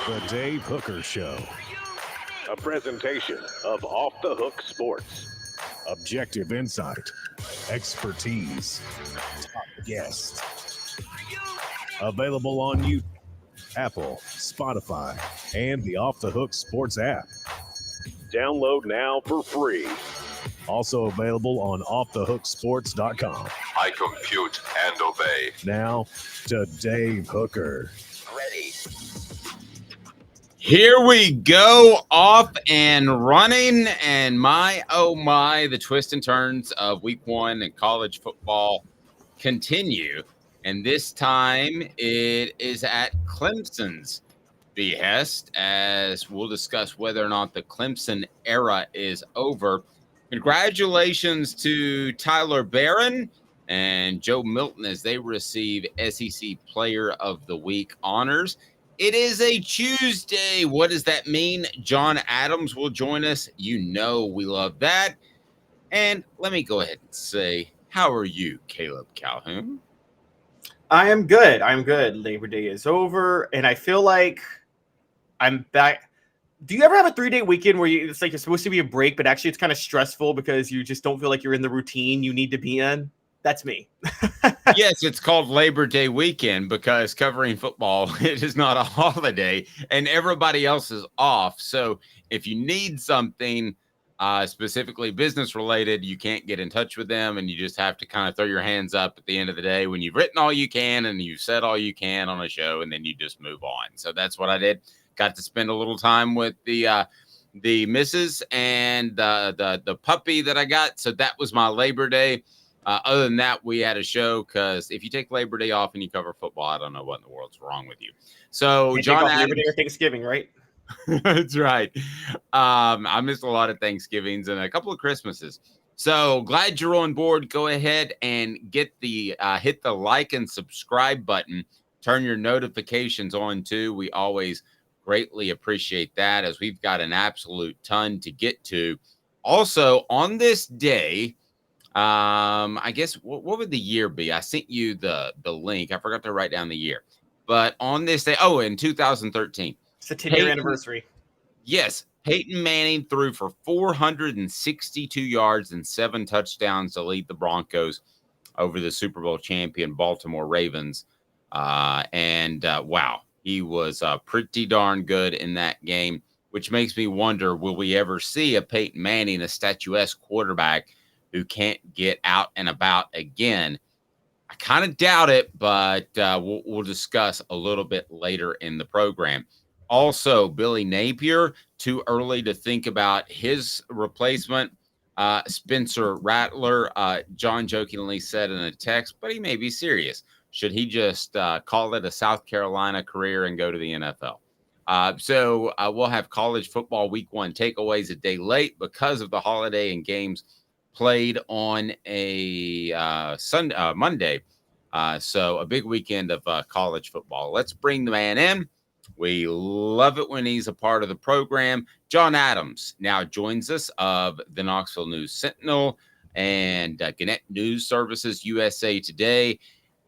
The Dave Hooker Show. A presentation of Off the Hook Sports. Objective insight, expertise, top guests. Available on YouTube, Apple, Spotify, and the Off the Hook Sports app. Download now for free. Also available on offthehooksports.com. I compute and obey. Now to Dave Hooker. Ready. Here we go, off and running, and my, oh my, the twists and turns of week one in college football continue, and this time it is at Clemson's behest, as we'll discuss whether or not the Clemson era is over. Congratulations to Tyler Barron and Joe Milton as they receive SEC Player of the Week honors. It is a Tuesday. What does that mean? John Adams will join us. You know we love that. And let me go ahead and say, how are you, Caleb Calhoun? I am good. I'm good. Labor Day is over, and I feel like I'm back. Do you ever have a 3-day weekend where it's like you're supposed to be a break, but actually it's kind of stressful because you just don't feel like you're in the routine you need to be in? That's me. Yes, it's called Labor Day weekend because covering football, it is not a holiday and everybody else is off. So if you need something specifically business related, you can't get in touch with them and you just have to kind of throw your hands up at the end of the day when you've written all you can and you've said all you can on a show, and then you just move on. So that's what I did. Got to spend a little time with the missus and the puppy that I got. So that was my Labor Day. Other than that, we had a show because if you take Labor Day off and you cover football, I don't know what in the world's wrong with you. So John Adams, Labor Day or Thanksgiving, right? That's right. I missed a lot of Thanksgivings and a couple of Christmases. So glad you're on board. Go ahead and get the hit the like and subscribe button. Turn your notifications on too. We always greatly appreciate that as we've got an absolute ton to get to. Also on this day, I guess what would the year be? I sent you the link. I forgot to write down the year. But on this day, in 2013. It's the 10-year anniversary. Yes. Peyton Manning threw for 462 yards and 7 touchdowns to lead the Broncos over the Super Bowl champion Baltimore Ravens. Wow, he was pretty darn good in that game, which makes me wonder, will we ever see a Peyton Manning, a statuesque quarterback who can't get out and about again? I kind of doubt it, but we'll discuss a little bit later in the program. Also, Billy Napier, too early to think about his replacement. Spencer Rattler, John jokingly said in a text, but he may be serious. Should he just call it a South Carolina career and go to the NFL? So we'll have college football week one takeaways a day late because of the holiday and games played on a Monday. So a big weekend of college football. Let's bring the man in. We love it when he's a part of the program. John Adams now joins us of the Knoxville News Sentinel and Gannett News Services USA Today.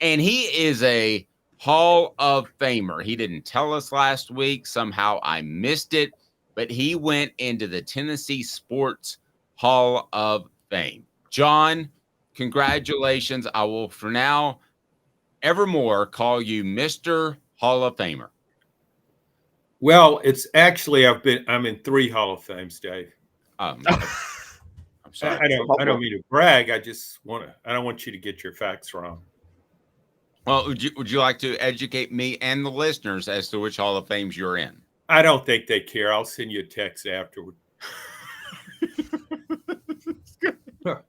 And he is a Hall of Famer. He didn't tell us last week. Somehow I missed it. But he went into the Tennessee Sports Hall of Fame. John, congratulations. I will, for now, evermore call you Mr. Hall of Famer. Well, it's actually I'm in 3 Hall of Fames, Dave. I'm sorry. I don't mean to brag. I don't want you to get your facts wrong. Well, would you like to educate me and the listeners as to which Hall of Fames you're in? I don't think they care. I'll send you a text afterward.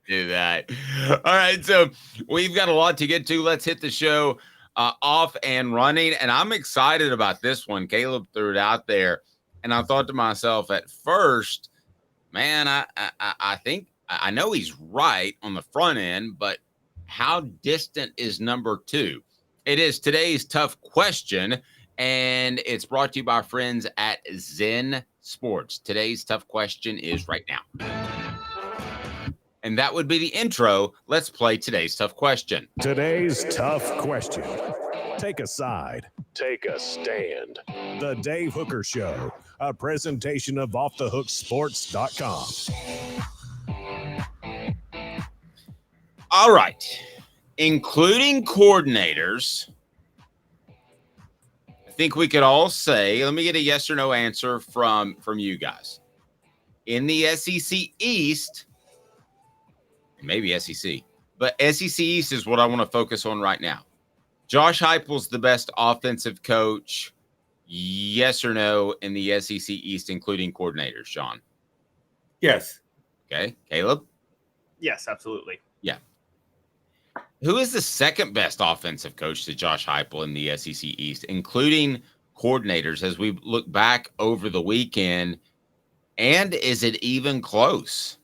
Do that. All right. So we've got a lot to get to. Let's hit the show off and running. And I'm excited about this one. Caleb threw it out there. And I thought to myself at first, man, I think I know he's right on the front end, but how distant is number 2? It is today's tough question. And it's brought to you by our friends at Zen Sports. Today's tough question is right now. And that would be the intro. Let's play today's tough question. Today's tough question. Take a side. Take a stand. The Dave Hooker Show, a presentation of offthehooksports.com. All right. Including coordinators, I think we could all say, let me get a yes or no answer from you guys. In the SEC East, maybe SEC, but SEC East is what I want to focus on right now. Josh Heupel's the best offensive coach, yes or no, in the SEC East, including coordinators, Sean? Yes. Okay. Caleb? Yes, absolutely. Yeah. Who is the second best offensive coach to Josh Heupel in the SEC East, including coordinators, as we look back over the weekend? And is it even close?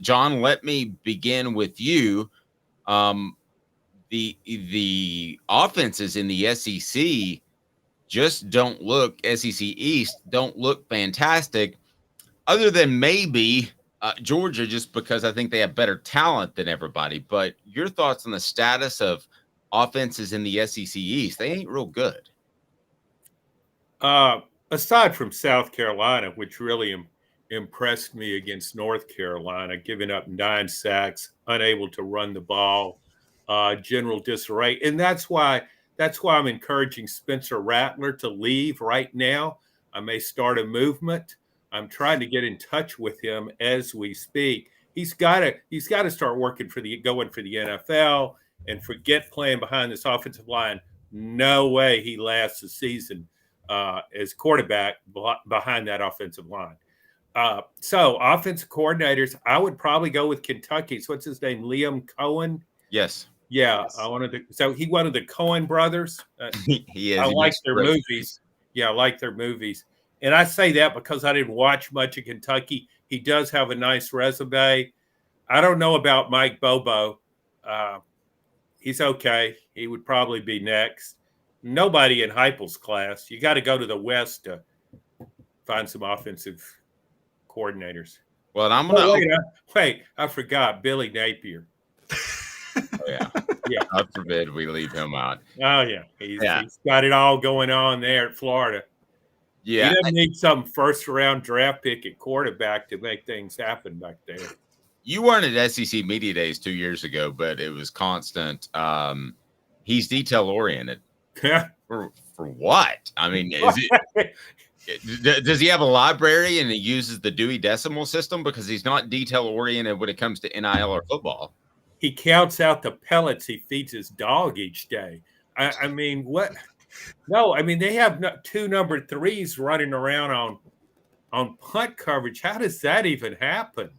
John, let me begin with you. The offenses in the SEC just don't look, SEC East don't look fantastic, other than maybe Georgia, just because I think they have better talent than everybody. But your thoughts on the status of offenses in the SEC East? They ain't real good. Aside from South Carolina, which really impressed me against North Carolina, giving up 9 sacks, unable to run the ball, general disarray. And that's why I'm encouraging Spencer Rattler to leave right now. I may start a movement. I'm trying to get in touch with him as we speak. He's got to start going for the NFL and forget playing behind this offensive line. No way he lasts the season as quarterback behind that offensive line. So offensive coordinators, I would probably go with Kentucky's. What's his name? Liam Cohen. Yes. Yeah. Yes. He one of the Cohen brothers. He is. I like their movies. Yeah. I like their movies. And I say that because I didn't watch much of Kentucky. He does have a nice resume. I don't know about Mike Bobo. He's okay. He would probably be next. Nobody in Heupel's class. You got to go to the West to find some offensive coordinators. Well, and I'm going to wait. I forgot Billy Napier. Oh, yeah. Yeah. God forbid we leave him out. Oh, yeah. He's got it all going on there at Florida. Yeah. He doesn't need some first-round draft pick at quarterback to make things happen back there. You weren't at SEC Media Days 2 years ago, but it was constant. He's detail-oriented. For what? I mean, does he have a library and he uses the Dewey Decimal System? Because he's not detail-oriented when it comes to NIL or football. He counts out the pellets he feeds his dog each day. I mean, what? No, I mean, they have 2 number 3s running around on punt coverage. How does that even happen?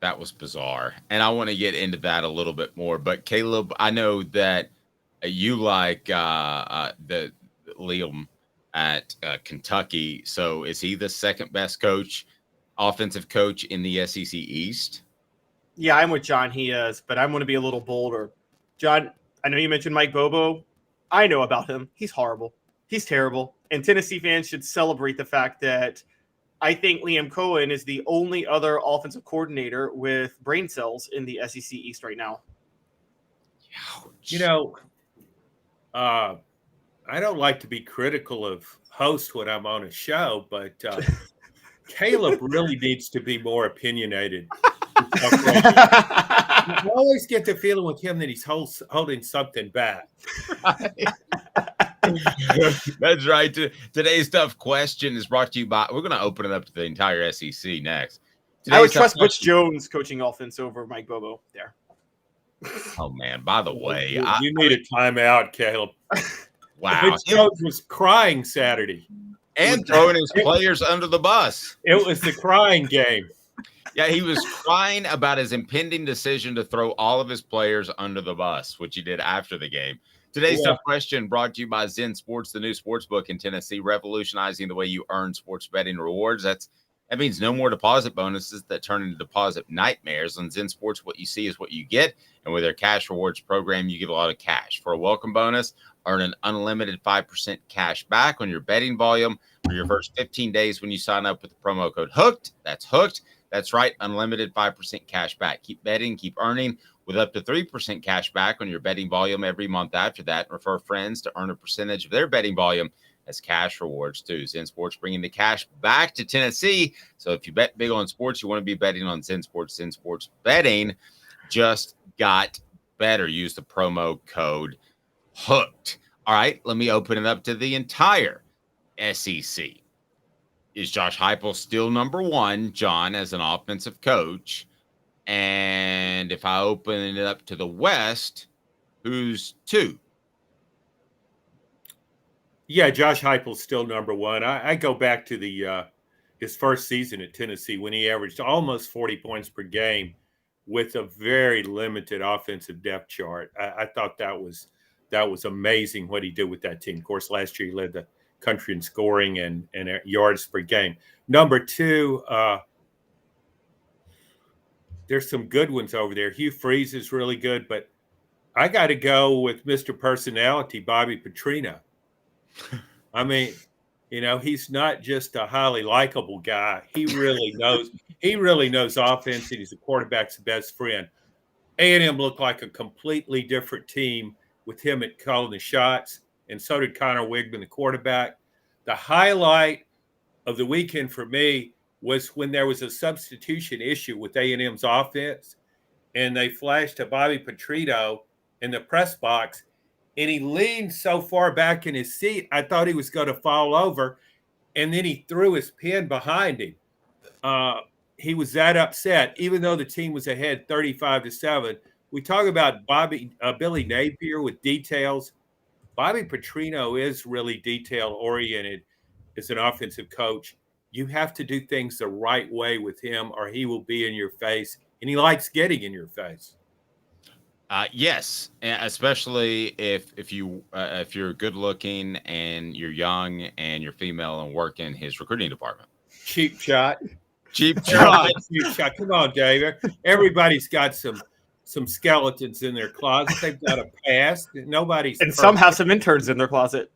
That was bizarre. And I want to get into that a little bit more. But Caleb, I know that you like the Liam at Kentucky. So is he the second best offensive coach in the SEC East? Yeah, I'm with John. He is, but I'm going to be a little bolder. John, I know you mentioned Mike Bobo. I know about him. He's horrible. He's terrible. And Tennessee fans should celebrate the fact that I think Liam Cohen is the only other offensive coordinator with brain cells in the SEC East right now. You know, I don't like to be critical of hosts when I'm on a show, but Caleb really needs to be more opinionated. I always get the feeling with him that he's holding something back. That's right. Today's tough question is brought to you by. We're going to open it up to the entire SEC next. I would trust Butch Jones coaching offense over Mike Bobo there. Oh man! By the way, you need a timeout, Caleb. Wow, Butch Jones was crying Saturday and throwing his players under the bus. It was the crying game. Yeah, he was crying about his impending decision to throw all of his players under the bus, which he did after the game. Today's tough question brought to you by Zen Sports, the new sports book in Tennessee, revolutionizing the way you earn sports betting rewards. That means no more deposit bonuses that turn into deposit nightmares. On Zen Sports, what you see is what you get. And with their cash rewards program, you get a lot of cash. For a welcome bonus, earn an unlimited 5% cash back on your betting volume for your first 15 days when you sign up with the promo code HOOKED. That's HOOKED. That's right, unlimited 5% cash back. Keep betting, keep earning with up to 3% cash back on your betting volume every month after that. Refer friends to earn a percentage of their betting volume as cash rewards too. Zen Sports bringing the cash back to Tennessee. So if you bet big on sports, you want to be betting on Zen Sports. Zen Sports betting just got better. Use the promo code HOOKED. All right, let me open it up to the entire SEC. Is Josh Heupel still number one, John, as an offensive coach? And if I open it up to the West, who's two? Yeah, Josh Heupel's still number one. I go back to the his first season at Tennessee when he averaged almost 40 points per game with a very limited offensive depth chart. I thought that was amazing what he did with that team. Of course, last year he led the country in scoring and yards per game. Number two, there's some good ones over there. Hugh Freeze is really good, but I got to go with Mr. Personality, Bobby Petrino. I mean, he's not just a highly likable guy. He really knows offense, and he's the quarterback's best friend. A&M looked like a completely different team with him at calling the shots, and so did Connor Wigman, the quarterback. The highlight of the weekend for me was when there was a substitution issue with A&M's offense, and they flashed to Bobby Petrino in the press box, and he leaned so far back in his seat, I thought he was going to fall over, and then he threw his pen behind him. He was that upset, even though the team was ahead 35-7. We talk about Billy Napier with details. Bobby Petrino is really detail-oriented as an offensive coach. You have to do things the right way with him, or he will be in your face, and he likes getting in your face. Yes, especially if you're good looking and you're young and you're female and work in his recruiting department. Cheap shot. Cheap shot. Cheap shot. Come on, Dave. Everybody's got some skeletons in their closet. They've got a past. Nobody's and perfect. Some have some interns in their closet.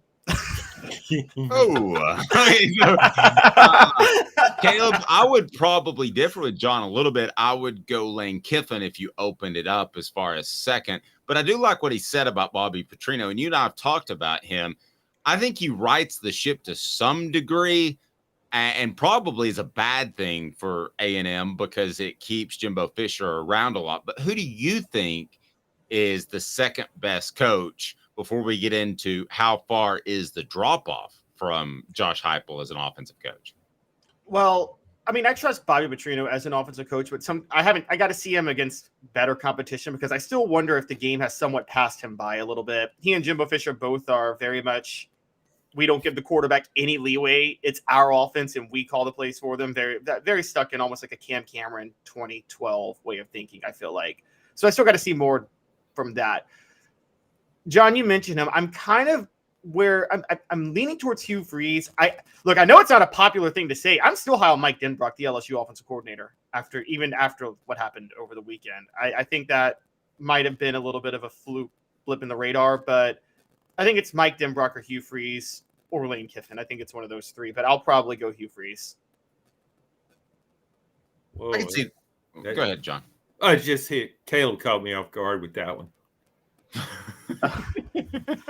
Caleb, I would probably differ with John a little bit. I would go Lane Kiffin if you opened it up as far as second. But I do like what he said about Bobby Petrino, and you and I have talked about him. I think he rights the ship to some degree, and probably is a bad thing for A&M because it keeps Jimbo Fisher around a lot. But who do you think is the second best coach before we get into how far is the drop-off from Josh Heupel as an offensive coach? Well, I mean, I trust Bobby Petrino as an offensive coach, but I got to see him against better competition because I still wonder if the game has somewhat passed him by a little bit. He and Jimbo Fisher both are very much, we don't give the quarterback any leeway. It's our offense and we call the plays for them. Very stuck in almost like a Cam Cameron 2012 way of thinking, I feel like. So I still got to see more from that. John, you mentioned him. I'm kind of where I'm leaning towards Hugh Freeze. I know it's not a popular thing to say. I'm still high on Mike Denbrock, the LSU offensive coordinator, after what happened over the weekend. I think that might have been a little bit of a fluke blip in the radar, but I think it's Mike Denbrock or Hugh Freeze or Lane Kiffin. I think it's one of those three, but I'll probably go Hugh Freeze. Whoa, I can see. Go ahead, John. I just hit Caleb caught me off guard with that one.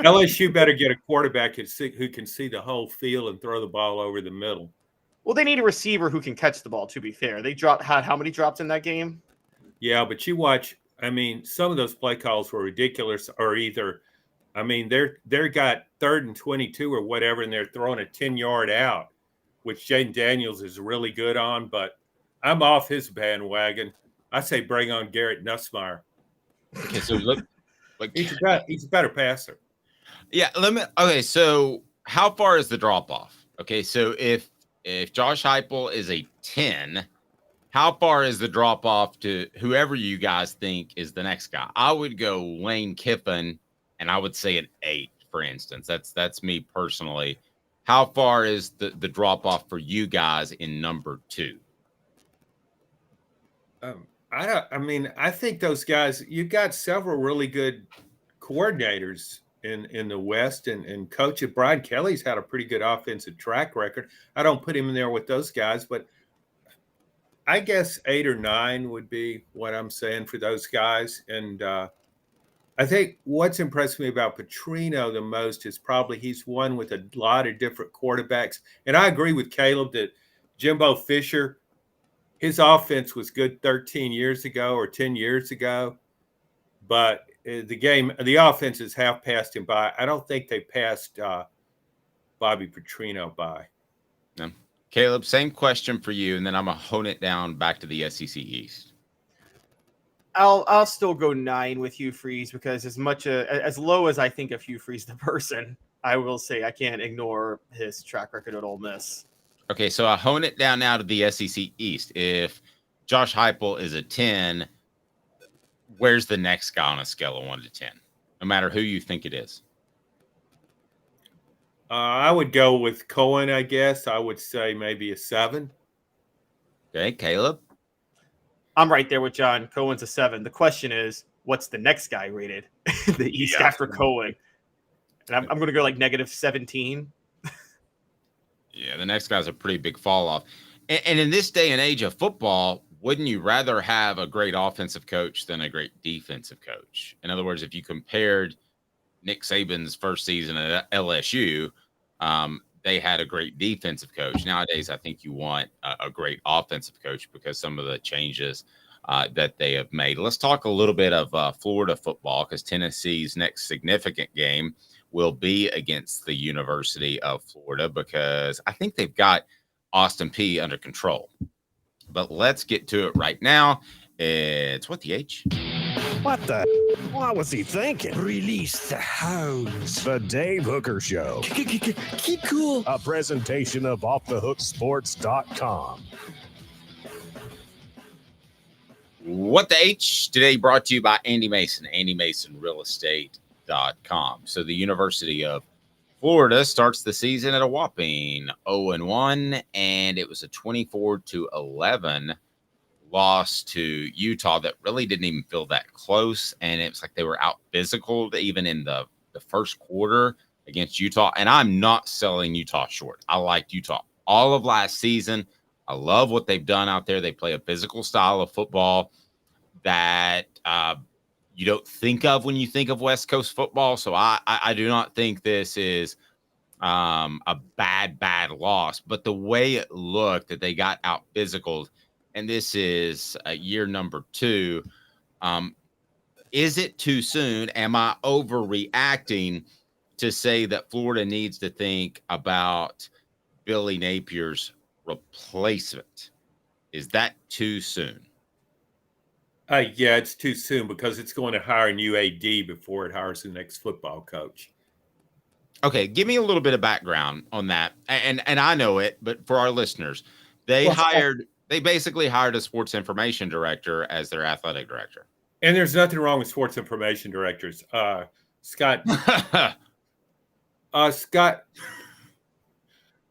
LSU better get a quarterback who can see the whole field and throw the ball over the middle. Well, they need a receiver who can catch the ball, to be fair. They had how many drops in that game? Yeah, but you watch, I mean, some of those play calls were ridiculous, or either, I mean, they're got 3rd and 22 or whatever, and they're throwing a 10-yard out, which Jaden Daniels is really good on, but I'm off his bandwagon. I say bring on Garrett Nussmeier. Okay, so look. He's a better passer. Yeah, okay, so how far is the drop off? Okay, so if Josh Heupel is a 10, how far is the drop off to whoever you guys think is the next guy? I would go Lane Kiffin, and I would say an 8, for instance. That's me personally. How far is the drop off for you guys in number 2? I think those guys, you've got several really good coordinators in the West, and Coach Brian Kelly's had a pretty good offensive track record. I don't put him in there with those guys, but I guess 8 or 9 would be what I'm saying for those guys. And I think what's impressed me about Petrino the most is probably he's won with a lot of different quarterbacks. And I agree with Caleb that Jimbo Fisher, his offense was good 13 years ago or 10 years ago, but the offenses have passed him by. I don't think they passed Bobby Petrino by. No. Caleb, same question for you, and then I'm going to hone it down back to the SEC East. I'll still go 9 with Hugh Freeze, because as low as I think of Hugh Freeze the person, I will say I can't ignore his track record at Ole Miss. Okay, so I hone it down now to the SEC East. If Josh Heupel is a 10, where's the next guy on a scale of 1 to 10? No matter who you think it is. I would go with Cohen, I guess. I would say maybe a 7. Okay, Caleb? I'm right there with John. Cohen's a 7. The question is, what's the next guy rated in the East after Cohen? And I'm going to go like -17. Yeah, the next guy's a pretty big fall off. And in this day and age of football, wouldn't you rather have a great offensive coach than a great defensive coach? In other words, if you compared Nick Saban's first season at LSU, they had a great defensive coach. Nowadays, I think you want a great offensive coach because some of the changes that they have made. Let's talk a little bit of Florida football, because Tennessee's next significant game will be against the University of Florida, because I think they've got Austin Peay under control. But let's get to it right now. It's what the H? What the? What was he thinking? Release the hounds. The Dave Hooker Show. Keep cool. A presentation of offthehooksports.com. What the H? Today brought to you by Andy Mason, andymasonrealestate.com. So the University of Florida starts the season at a whopping 0-1, and it was a 24-11 loss to Utah that really didn't even feel that close. And it was like they were out physical even in the first quarter against Utah. And I'm not selling Utah short. I liked Utah all of last season. I love what they've done out there. They play a physical style of football that you don't think of when you think of West Coast football. So I do not think this is a bad loss. But the way it looked, that they got out physical, and this is year number 2. Is it too soon? Am I overreacting to say that Florida needs to think about Billy Napier's replacement? Is that too soon? Yeah, it's too soon, because it's going to hire a new AD before it hires the next football coach. Okay, give me a little bit of background on that. And I know it, but for our listeners, they basically hired a sports information director as their athletic director. And there's nothing wrong with sports information directors. Scott,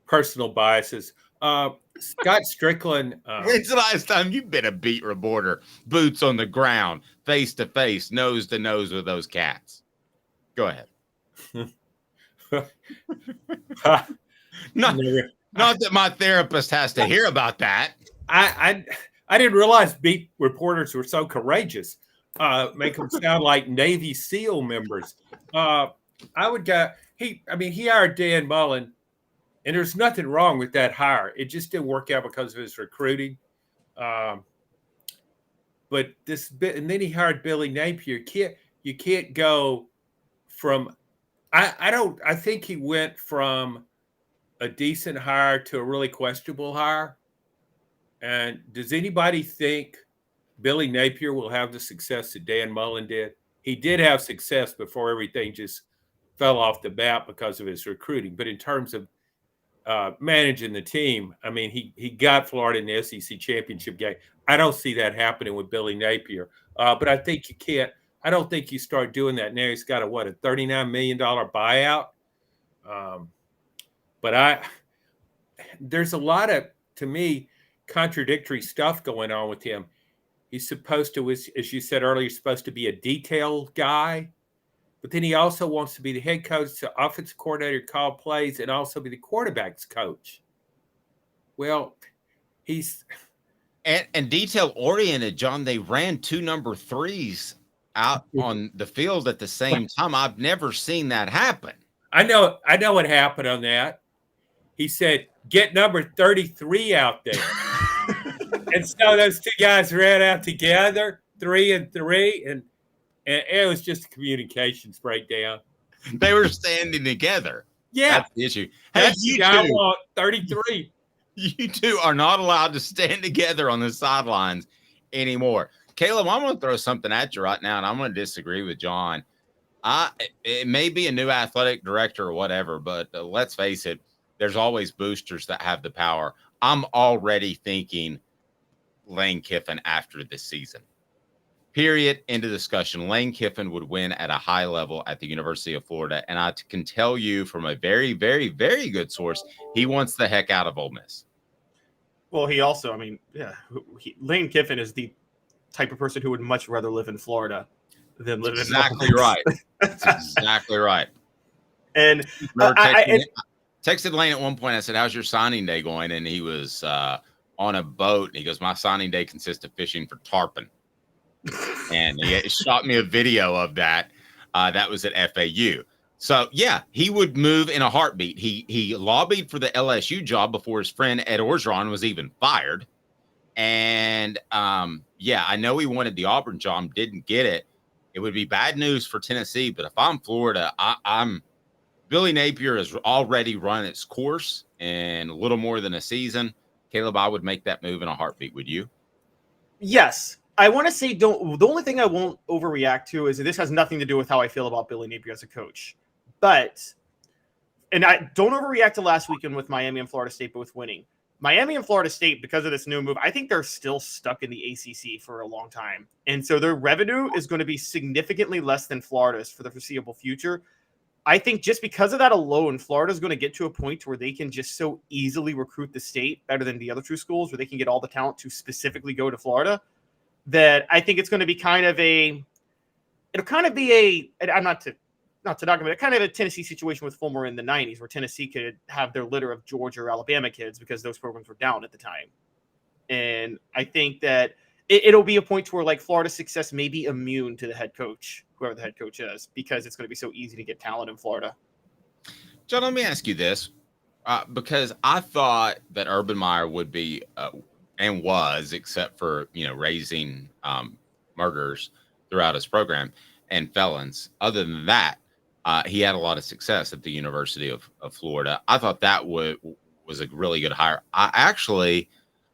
personal biases. Scott Strickland. When's the last time you've been a beat reporter? Boots on the ground, face to face, nose to nose with those cats. Go ahead. Not that my therapist has to hear about that. I didn't realize beat reporters were so courageous. Make them sound like Navy SEAL members. I would go. He hired Dan Mullen, and there's nothing wrong with that hire. It just didn't work out because of his recruiting. But this bit, and then he hired Billy Napier. You can't go from. I think he went from a decent hire to a really questionable hire. And does anybody think Billy Napier will have the success that Dan Mullen did? He did have success before everything just fell off the bat because of his recruiting. But in terms of managing the team, he got Florida in the SEC championship game. I don't see that happening with Billy Napier. But I think you can't. I don't think you start doing that now. He's got a $39 million buyout. But there's a lot of, to me, contradictory stuff going on with him. He's supposed to, as you said earlier, he's supposed to be a detail guy, but then he also wants to be the head coach, the offensive coordinator, call plays, and also be the quarterback's coach. Well, And detail oriented, John. They ran 2 number 3s out on the field at the same time. I've never seen that happen. I know what happened on that. He said, "Get number 33 out there." And so those two guys ran out together, 3 and 3, and it was just a communications breakdown. They were standing together. Yeah, that's the issue. Hey, that's you the guy I two, want, 33. you two are not allowed to stand together on the sidelines anymore. Caleb, I'm going to throw something at you right now, and I'm going to disagree with John. It may be a new athletic director or whatever, but let's face it, there's always boosters that have the power. I'm already thinking Lane Kiffin after this season. Period. End of discussion. Lane Kiffin would win at a high level at the University of Florida. And I can tell you from a very, very, very good source, he wants the heck out of Ole Miss. Well, he also, Lane Kiffin is the type of person who would much rather live in Florida than live in exactly right. That's exactly right. And I texted Lane at one point. I said, "How's your signing day going?" And he was on a boat. And he goes, "My signing day consists of fishing for tarpon." And he shot me a video of that. That was at FAU. So yeah, he would move in a heartbeat. He lobbied for the LSU job before his friend Ed Orgeron was even fired. And yeah, I know he wanted the Auburn job, didn't get it. It would be bad news for Tennessee. But if I'm Florida, I'm Billy Napier has already run its course in a little more than a season. Caleb, I would make that move in a heartbeat. Would you? Yes. I want to say the only thing I won't overreact to is that this has nothing to do with how I feel about Billy Napier as a coach. And I don't overreact to last weekend with Miami and Florida State, but with winning. Miami and Florida State, because of this new move, I think they're still stuck in the ACC for a long time. And so their revenue is going to be significantly less than Florida's for the foreseeable future. I think just because of that alone, Florida is going to get to a point where they can just so easily recruit the state better than the other two schools, where they can get all the talent to specifically go to Florida, that I think it's going to be I'm not to knock him, but kind of a Tennessee situation with Fulmer in the 90s, where Tennessee could have their litter of Georgia or Alabama kids because those programs were down at the time. And I think that it'll be a point to where like Florida's success may be immune to the head coach, whoever the head coach is, because it's going to be so easy to get talent in Florida. John, let me ask you this, because I thought that Urban Meyer would be and was, except for raising murderers throughout his program and felons. Other than that, he had a lot of success at the University of Florida. I thought that was a really good hire. I actually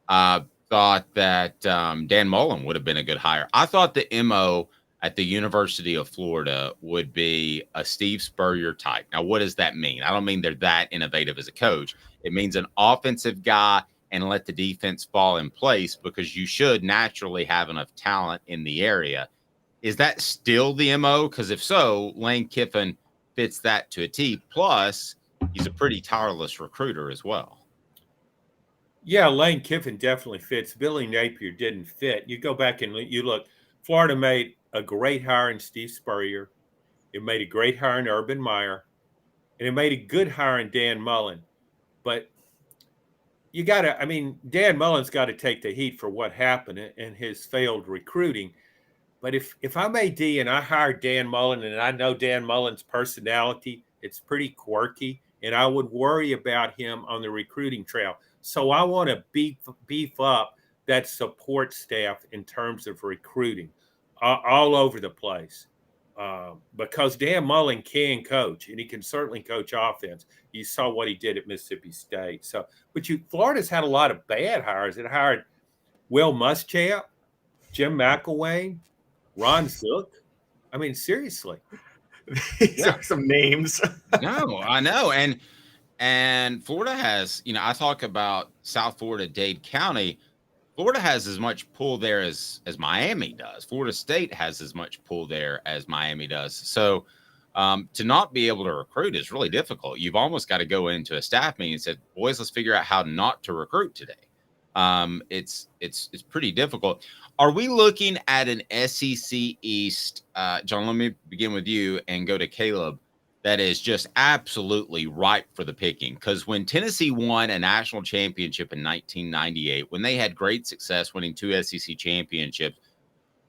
thought that Dan Mullen would have been a good hire. I thought the MO at the University of Florida would be a Steve Spurrier type. Now, what does that mean? I don't mean they're that innovative as a coach. It means an offensive guy and let the defense fall in place, because you should naturally have enough talent in the area. Is that still the MO? Because if so, Lane Kiffin fits that to a T. Plus, he's a pretty tireless recruiter as well. Yeah, Lane Kiffin definitely fits. Billy Napier didn't fit. You go back and you look, Florida made a great hire in Steve Spurrier. It made a great hire in Urban Meyer. And it made a good hire in Dan Mullen. But Dan Mullen's got to take the heat for what happened and his failed recruiting. But if I'm AD and I hire Dan Mullen and I know Dan Mullen's personality, it's pretty quirky, and I would worry about him on the recruiting trail. So I want to beef up that support staff in terms of recruiting all over the place. Because Dan Mullen can coach, and he can certainly coach offense. You saw what he did at Mississippi State. Florida's had a lot of bad hires. It hired Will Muschamp, Jim McElwain, Ron Zook. I mean, seriously. These are some names. No, I know. And Florida has, I talk about South Florida, Dade County. Florida has as much pull there as Miami does. Florida State has as much pull there as Miami does. So to not be able to recruit is really difficult. You've almost got to go into a staff meeting and say, boys, let's figure out how not to recruit today. It's pretty difficult. Are we looking at an SEC East, John, let me begin with you and go to Caleb, that is just absolutely ripe for the picking. Because when Tennessee won a national championship in 1998, when they had great success winning 2 SEC championships,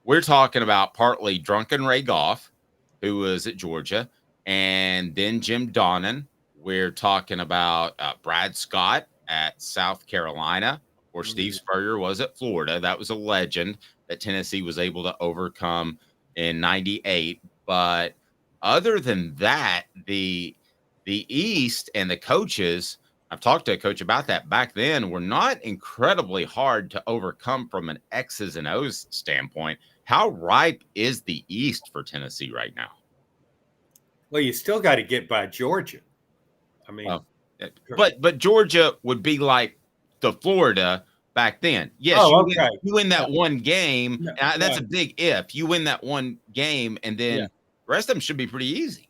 we're talking about partly drunken Ray Goff, who was at Georgia, and then Jim Donnan. We're talking about Brad Scott at South Carolina, or Steve Spurrier was at Florida. That was a legend that Tennessee was able to overcome in 98. But other than that, the East and the coaches, I've talked to a coach about that back then, were not incredibly hard to overcome from an X's and O's standpoint. How ripe is the East for Tennessee right now? Well, you still got to get by Georgia. I mean, but Georgia would be like the Florida back then. Yes, you win that one game. That's a big if. You win that one game, and then the rest of them should be pretty easy.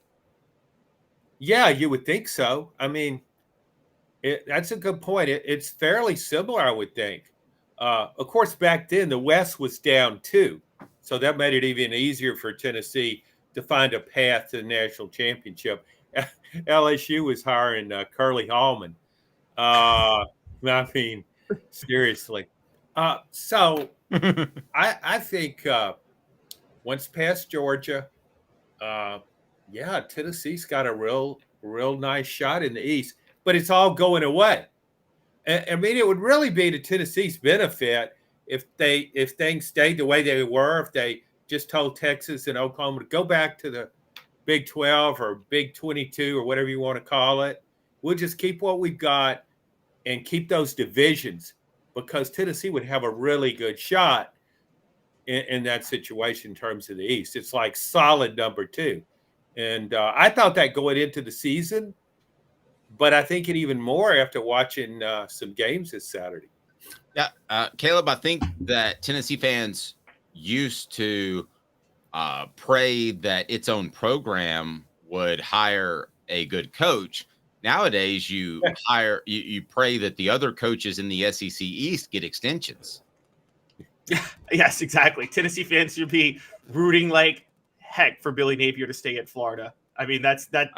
Yeah, you would think so. I mean, that's a good point. It's fairly similar, I would think. Of course, back then, the West was down too. So that made it even easier for Tennessee to find a path to the national championship. LSU was hiring Curly Hallman. I mean, seriously. So I think once past Georgia, Tennessee's got a real nice shot in the East, but it's all going away. I mean, it would really be to Tennessee's benefit if things stayed the way they were, if they just told Texas and Oklahoma to go back to the Big 12 or Big 22 or whatever you want to call it. We'll just keep what we've got and keep those divisions, because Tennessee would have a really good shot in that situation in terms of the East. It's like solid number 2. And I thought that going into the season, but I think it even more after watching some games this Saturday. Yeah, Caleb, I think that Tennessee fans used to pray that its own program would hire a good coach. Nowadays, you pray that the other coaches in the SEC East get extensions. Yes, exactly. Tennessee fans should be rooting like heck for Billy Napier to stay at Florida. I mean, that's their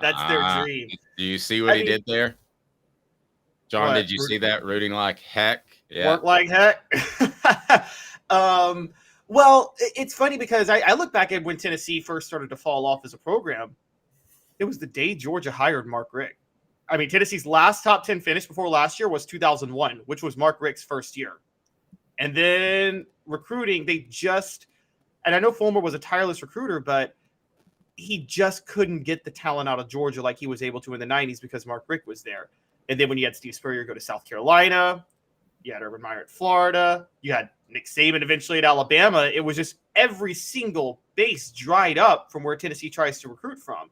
dream. Do you see what he did there? John, did you see that? Rooting like heck? Yeah. Work like heck. Well, it's funny because I look back at when Tennessee first started to fall off as a program. It was the day Georgia hired Mark Richt. I mean, Tennessee's last top 10 finish before last year was 2001, which was Mark Richt's first year. And then recruiting, and I know Fulmer was a tireless recruiter, but he just couldn't get the talent out of Georgia like he was able to in the 90s because Mark Richt was there. And then when you had Steve Spurrier go to South Carolina, you had Urban Meyer at Florida, you had Nick Saban eventually at Alabama. It was just every single base dried up from where Tennessee tries to recruit from.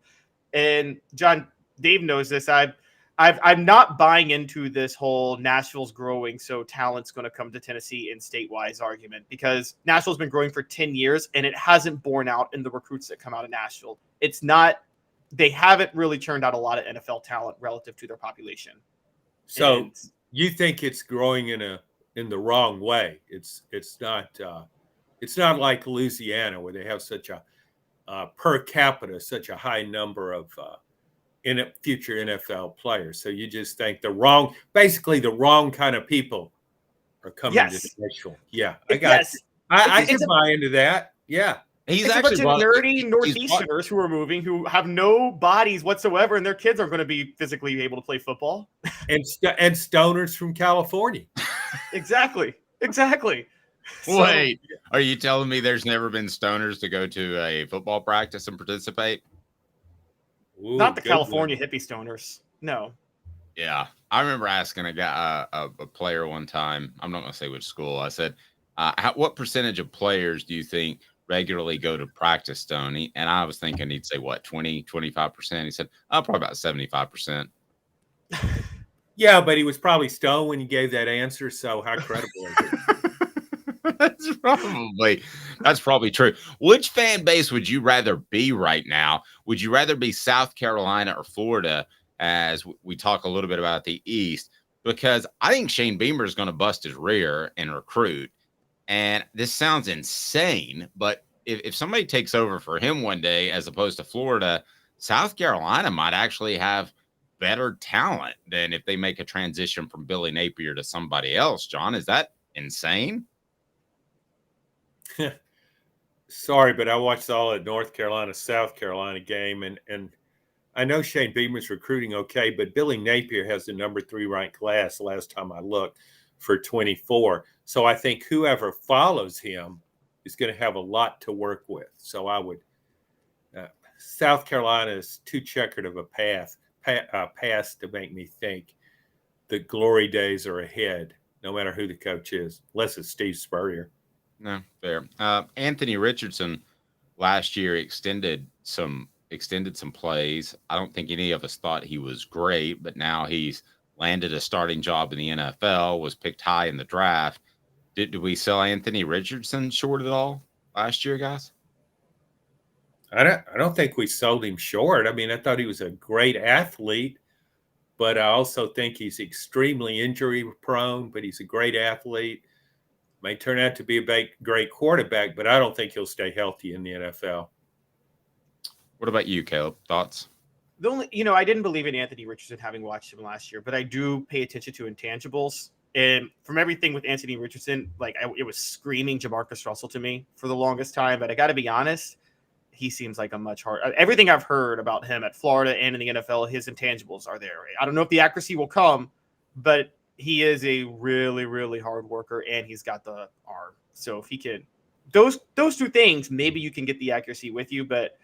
And John, Dave knows this. I'm not buying into this whole Nashville's growing, so talent's going to come to Tennessee in state-wise argument, because Nashville's been growing for 10 years and it hasn't borne out in the recruits that come out of Nashville. They haven't really turned out a lot of NFL talent relative to their population. So you think it's growing in the wrong way? It's not like Louisiana, where they have such a per capita, such a high number of future NFL players. So you just think the wrong kind of people are coming to Nashville. Yeah, I can buy into that. Yeah. It's actually a bunch of nerdy Northeasterners who are moving, who have no bodies whatsoever, and their kids aren't going to be physically able to play football. and stoners from California. Exactly. Wait, are you telling me there's never been stoners to go to a football practice and participate? Ooh, not the California hippie stoners. No. Yeah, I remember asking a guy, a player one time. I'm not going to say which school. I said, "What percentage of players do you think regularly go to practice, Stoney?" And I was thinking he'd say, what, 20, 25%? He said, probably about 75%. Yeah, but he was probably stoned when he gave that answer. So how credible is it? That's probably true. Which fan base would you rather be right now? Would you rather be South Carolina or Florida, as we talk a little bit about the East? Because I think Shane Beamer is going to bust his rear and recruit. And this sounds insane, but if somebody takes over for him one day, as opposed to Florida, South Carolina might actually have better talent than if they make a transition from Billy Napier to somebody else. John, is that insane? Sorry, but I watched all of North Carolina, South Carolina game, and I know Shane Beamer's recruiting okay, but Billy Napier has the number 3 ranked class last time I looked for 24. So I think whoever follows him is going to have a lot to work with. So I would South Carolina is too checkered of a path to make me think the glory days are ahead, no matter who the coach is, unless it's Steve Spurrier. No, fair. Anthony Richardson last year extended some plays. I don't think any of us thought he was great, but now he's landed a starting job in the NFL, was picked high in the draft. Did we sell Anthony Richardson short at all last year, guys? I don't think we sold him short. I mean, I thought he was a great athlete, but I also think he's extremely injury prone, but he's a great athlete. May turn out to be a great quarterback, but I don't think he'll stay healthy in the NFL. What about you, Caleb? Thoughts? The only, I didn't believe in Anthony Richardson having watched him last year, but I do pay attention to intangibles. And from everything with Anthony Richardson, it was screaming Jamarcus Russell to me for the longest time. But I got to be honest, he seems like a much harder. Everything I've heard about him at Florida and in the NFL, his intangibles are there. I don't know if the accuracy will come, but he is a really, really hard worker, and he's got the arm. So if he can, those 2 things, maybe you can get the accuracy with you. But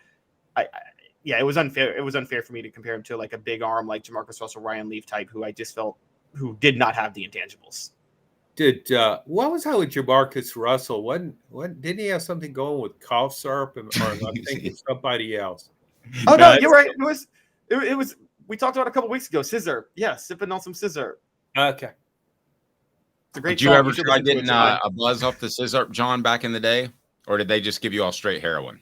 it was unfair. It was unfair for me to compare him to like a big arm like Jamarcus Russell, Ryan Leaf type, who I just felt who did not have the intangibles. What was that with Jamarcus Russell? Didn't he have something going with cough syrup, or am I thinking somebody else? Oh no, you're right. It was. We talked about it a couple weeks ago. Scissor, yeah, sipping on some scissor. Okay. It's a great. Did you ever try getting a buzz off the scissor, John, back in the day, or did they just give you all straight heroin?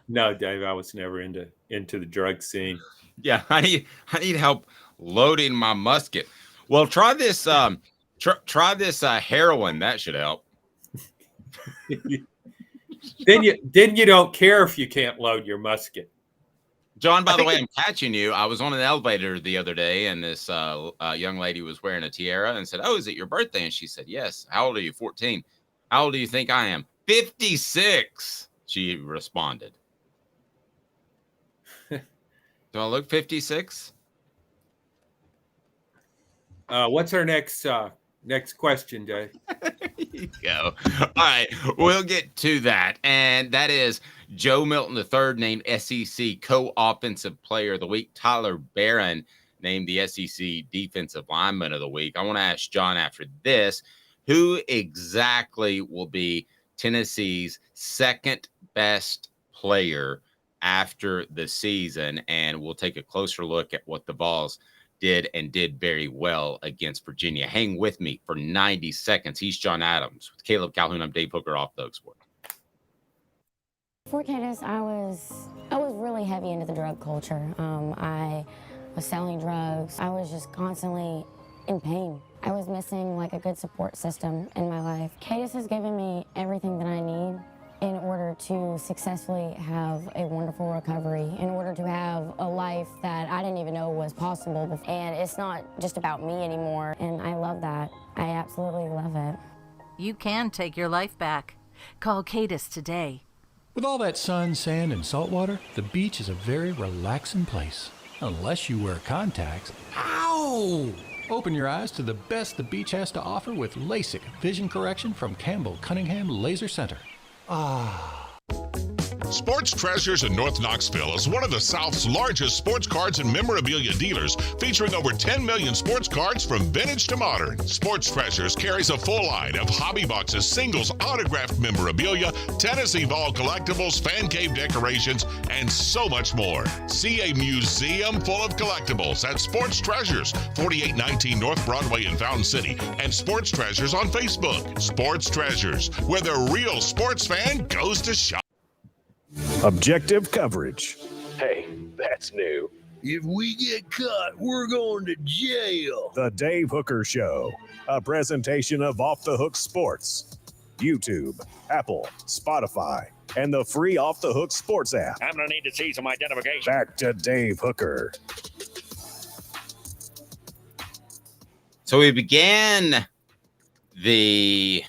No, Dave, I was never into the drug scene. Yeah, I need help loading my musket. Well, try this heroin. That should help. Then you don't care if you can't load your musket. John, by the way, I'm catching you. I was on an elevator the other day, and this young lady was wearing a tiara and said, "Oh, is it your birthday?" And she said, "Yes." "How old are you?" 14. "How old do you think I am?" 56. She responded. Do I look 56? What's our next question, Dave? There you go. All right, we'll get to that. And that is Joe Milton III named SEC Co-Offensive Player of the Week. Tyler Barron named the SEC Defensive Lineman of the Week. I want to ask John after this, who exactly will be Tennessee's second best player after the season? And we'll take a closer look at what the Vols did very well against Virginia. Hang with me for 90 seconds. He's John Adams with Caleb Calhoun. I'm Dave Hooker off the Oak Sport. Before Cadis, I was really heavy into the drug culture. I was selling drugs. I was just constantly in pain. I was missing like a good support system in my life. Cadis has given me everything that I need in order to successfully have a wonderful recovery, in order to have a life that I didn't even know was possible. And it's not just about me anymore, and I love that. I absolutely love it. You can take your life back. Call Cadis today. With all that sun, sand, and salt water, the beach is a very relaxing place. Unless you wear contacts. Ow! Open your eyes to the best the beach has to offer with LASIK vision correction from Campbell Cunningham Laser Center. Sports Treasures in North Knoxville is one of the South's largest sports cards and memorabilia dealers, featuring over 10 million sports cards from vintage to modern. Sports Treasures carries a full line of hobby boxes, singles, autographed memorabilia, Tennessee Vol collectibles, fan cave decorations, and so much more. See a museum full of collectibles at Sports Treasures, 4819 North Broadway in Fountain City, and Sports Treasures on Facebook. Sports Treasures, where the real sports fan goes to shop. Objective coverage. Hey, that's new. If we get caught, we're going to jail. The Dave Hooker Show, a presentation of Off the Hook Sports. YouTube, Apple, Spotify, and the free Off the Hook Sports app. I'm going to need to see some identification. Back to Dave Hooker. So we began the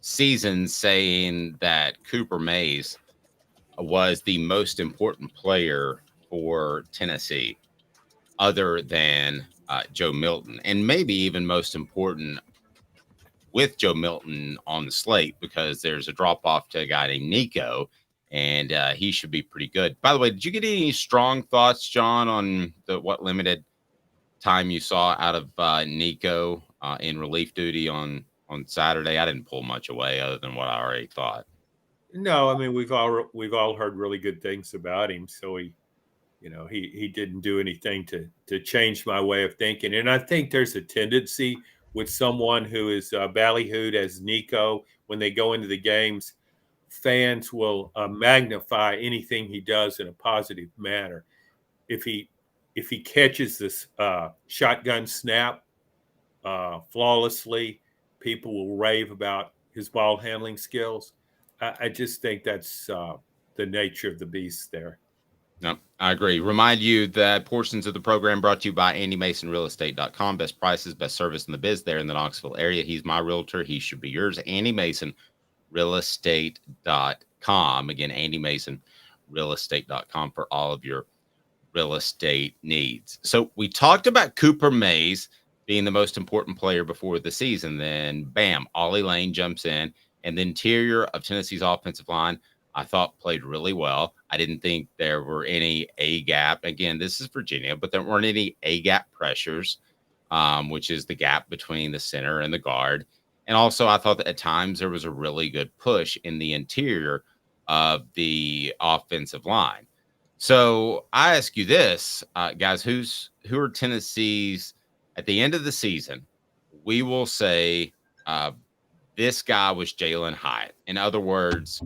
season saying that Cooper Mays was the most important player for Tennessee, other than Joe Milton, and maybe even most important with Joe Milton on the slate, because there's a drop off to a guy named Nico, and he should be pretty good. By the way, did you get any strong thoughts, John, on what limited time you saw out of Nico in relief duty on Saturday? I didn't pull much away other than what I already thought. No, I mean, we've all heard really good things about him. So he didn't do anything to change my way of thinking. And I think there's a tendency with someone who is ballyhooed as Nico, when they go into the games, fans will magnify anything he does in a positive manner. If he catches this shotgun snap flawlessly, people will rave about his ball handling skills. I just think that's the nature of the beast there. No, I agree. Remind you that portions of the program brought to you by AndyMasonRealEstate.com. Best prices, best service in the biz there in the Knoxville area. He's my realtor. He should be yours. AndyMasonRealEstate.com. Again, AndyMasonRealEstate.com for all of your real estate needs. So we talked about Cooper Mays being the most important player before the season. Then, bam, Ollie Lane jumps in. And the interior of Tennessee's offensive line, I thought, played really well. I didn't think there were any A-gap. Again, this is Virginia, but there weren't any A-gap pressures, which is the gap between the center and the guard. And also, I thought that at times there was a really good push in the interior of the offensive line. So I ask you this, guys, who are Tennessee's, at the end of the season, we will say this guy was Jalen Hyatt. In other words,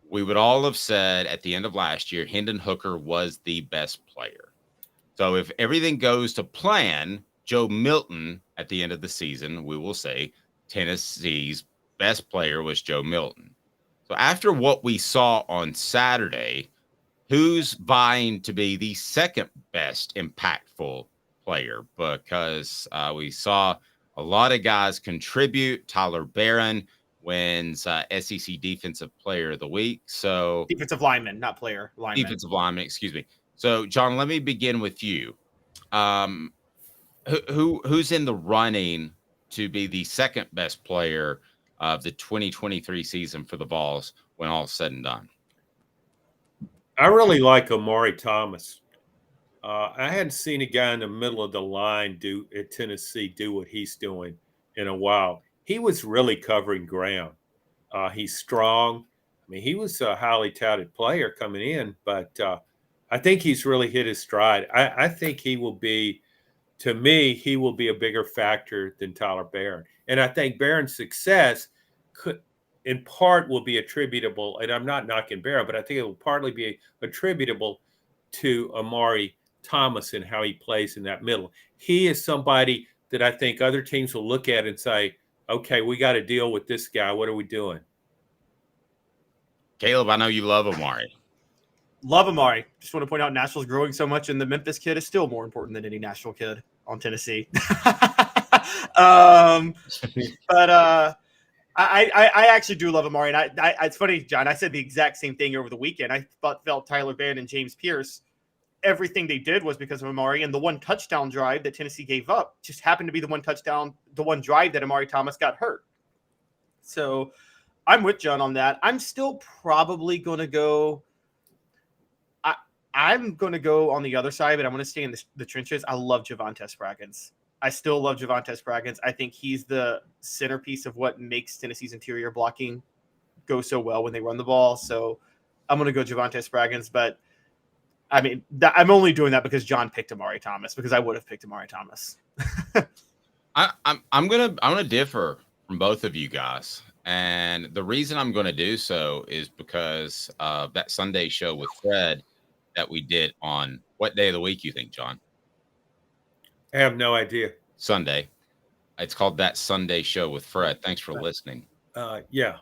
we would all have said at the end of last year, Hendon Hooker was the best player. So if everything goes to plan, Joe Milton at the end of the season, we will say Tennessee's best player was Joe Milton. So after what we saw on Saturday, who's vying to be the second best impactful player? Because we saw a lot of guys contribute. Tyler Barron wins SEC Defensive Player of the Week. So defensive lineman, not player. Lineman. Defensive lineman, excuse me. So, John, let me begin with you. Who's in the running to be the second best player of the 2023 season for the Vols when all's said and done? I really like Amari Thomas. I hadn't seen a guy in the middle of the line at Tennessee do what he's doing in a while. He was really covering ground. He's strong. I mean, he was a highly touted player coming in, but I think he's really hit his stride. I think he will be a bigger factor than Tyler Barron. And I think Barron's success in part will be attributable, and I'm not knocking Barron, but I think it will partly be attributable to Amari Thomas and how he plays in that middle. He is somebody that I think other teams will look at and say, okay, we got to deal with this guy. What are we doing? Caleb, I know you love Amari. Love Amari. Just want to point out Nashville's growing so much, and the Memphis kid is still more important than any Nashville kid on Tennessee. But I actually do love Amari. And it's funny, John, I said the exact same thing over the weekend. I felt Tyler Barron and James Pierce, everything they did was because of Amari, and the one touchdown drive that Tennessee gave up just happened to be the one drive that Amari Thomas got hurt. So I'm with John on that. I'm still probably going to go. I'm going to go on the other side, but I'm going to stay in the trenches. I love Javonte Spraggins. I still love Javonte Spraggins. I think he's the centerpiece of what makes Tennessee's interior blocking go so well when they run the ball. So I'm going to go Javonte Spraggins, but I mean, I'm only doing that because John picked Amari Thomas, because I would have picked Amari Thomas. I'm gonna differ from both of you guys, and the reason I'm going to do so is because of that Sunday show with Fred that we did on what day of the week you think, John? I have no idea. Sunday. It's called That Sunday Show with Fred. Thanks for listening. Yeah.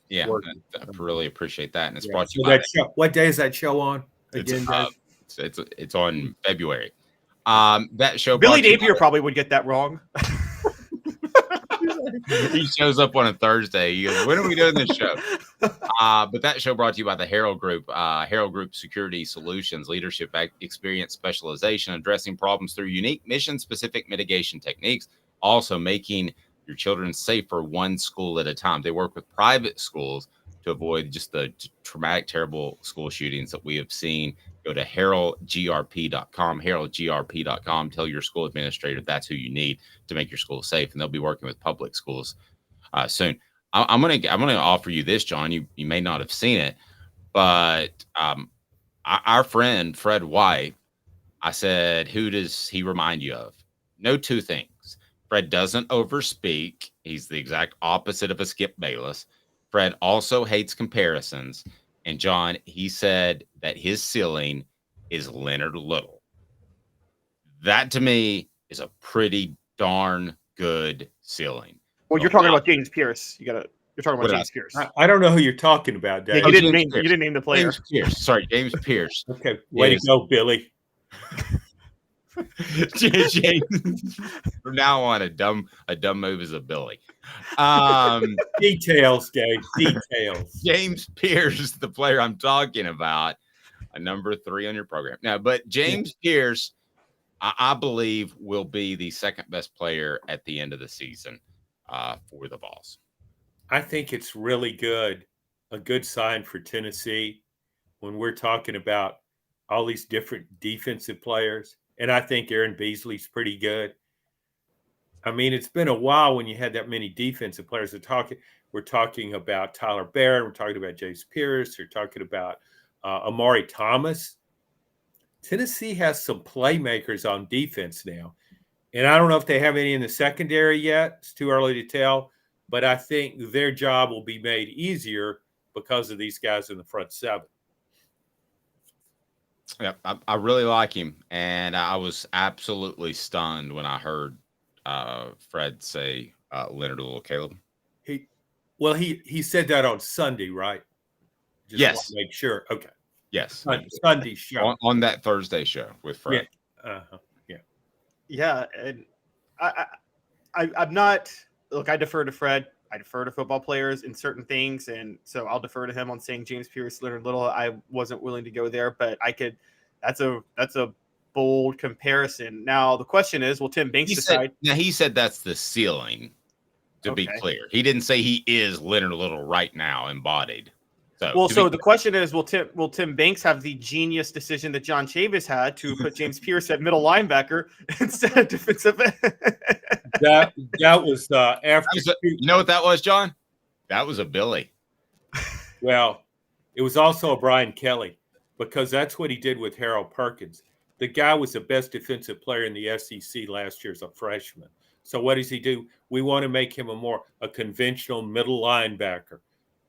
Yeah, I really appreciate that, and it's brought to you So by that show, what day is that show on again, Dave? it's on February. That show Billy brought to you Napier probably would get that wrong. he shows up on a Thursday. He goes, "When are we doing this show?" But that show brought to you by the Harold Group. Harold Group Security Solutions, leadership experience, specialization, addressing problems through unique mission-specific mitigation techniques. Also making your children safer one school at a time. They work with private schools to avoid just the traumatic, terrible school shootings that we have seen. Go to heraldgrp.com, heraldgrp.com. Tell your school administrator that's who you need to make your school safe, and they'll be working with public schools soon. I'm gonna offer you this, John. You may not have seen it, but our friend Fred White, I said, who does he remind you of? No, two things. Fred doesn't overspeak. He's the exact opposite of a Skip Bayless. Fred also hates comparisons. And John, he said that his ceiling is Leonard Little. That to me is a pretty darn good ceiling. Well, you're talking about James Pierce. You're talking about James Pierce. I don't know who you're talking about, Dave. Yeah, you didn't name the player. James Pierce. Sorry, James Pierce. Okay, way to go, Billy. James, from now on, a dumb move is a Billy. Details, Dave. Details. James Pierce, the player I'm talking about, a number 3 on your program now. But James Pierce, I believe, will be the second best player at the end of the season for the Vols. I think it's really good, a good sign for Tennessee when we're talking about all these different defensive players. And I think Aaron Beasley's pretty good. I mean, it's been a while when you had that many defensive players. We're talking about Tyler Barron. We're talking about James Pierce. We're talking about Amari Thomas. Tennessee has some playmakers on defense now. And I don't know if they have any in the secondary yet. It's too early to tell. But I think their job will be made easier because of these guys in the front seven. Yeah, I really like him, and I was absolutely stunned when I heard Fred say Leonard Little. Caleb. He said that on Sunday, right? Just yes. Want to make sure. Okay. Yes. Sunday show on that Thursday show with Fred. Yeah. Yeah, and I'm not. Look, I defer to Fred. I defer to football players in certain things, and so I'll defer to him on saying James Pierce, Leonard Little. I wasn't willing to go there, but I could. That's a bold comparison. Now the question is, will Tim Banks decide? He said that's the ceiling. To be clear, he didn't say he is Leonard Little right now, embodied. So the question is, will Tim Banks have the genius decision that John Chavis had to put James Pierce at middle linebacker instead of defensive end? That was after. You know what that was, John? That was a Billy. Well, it was also a Brian Kelly because that's what he did with Harold Perkins. The guy was the best defensive player in the SEC last year as a freshman. So what does he do? We want to make him a conventional middle linebacker.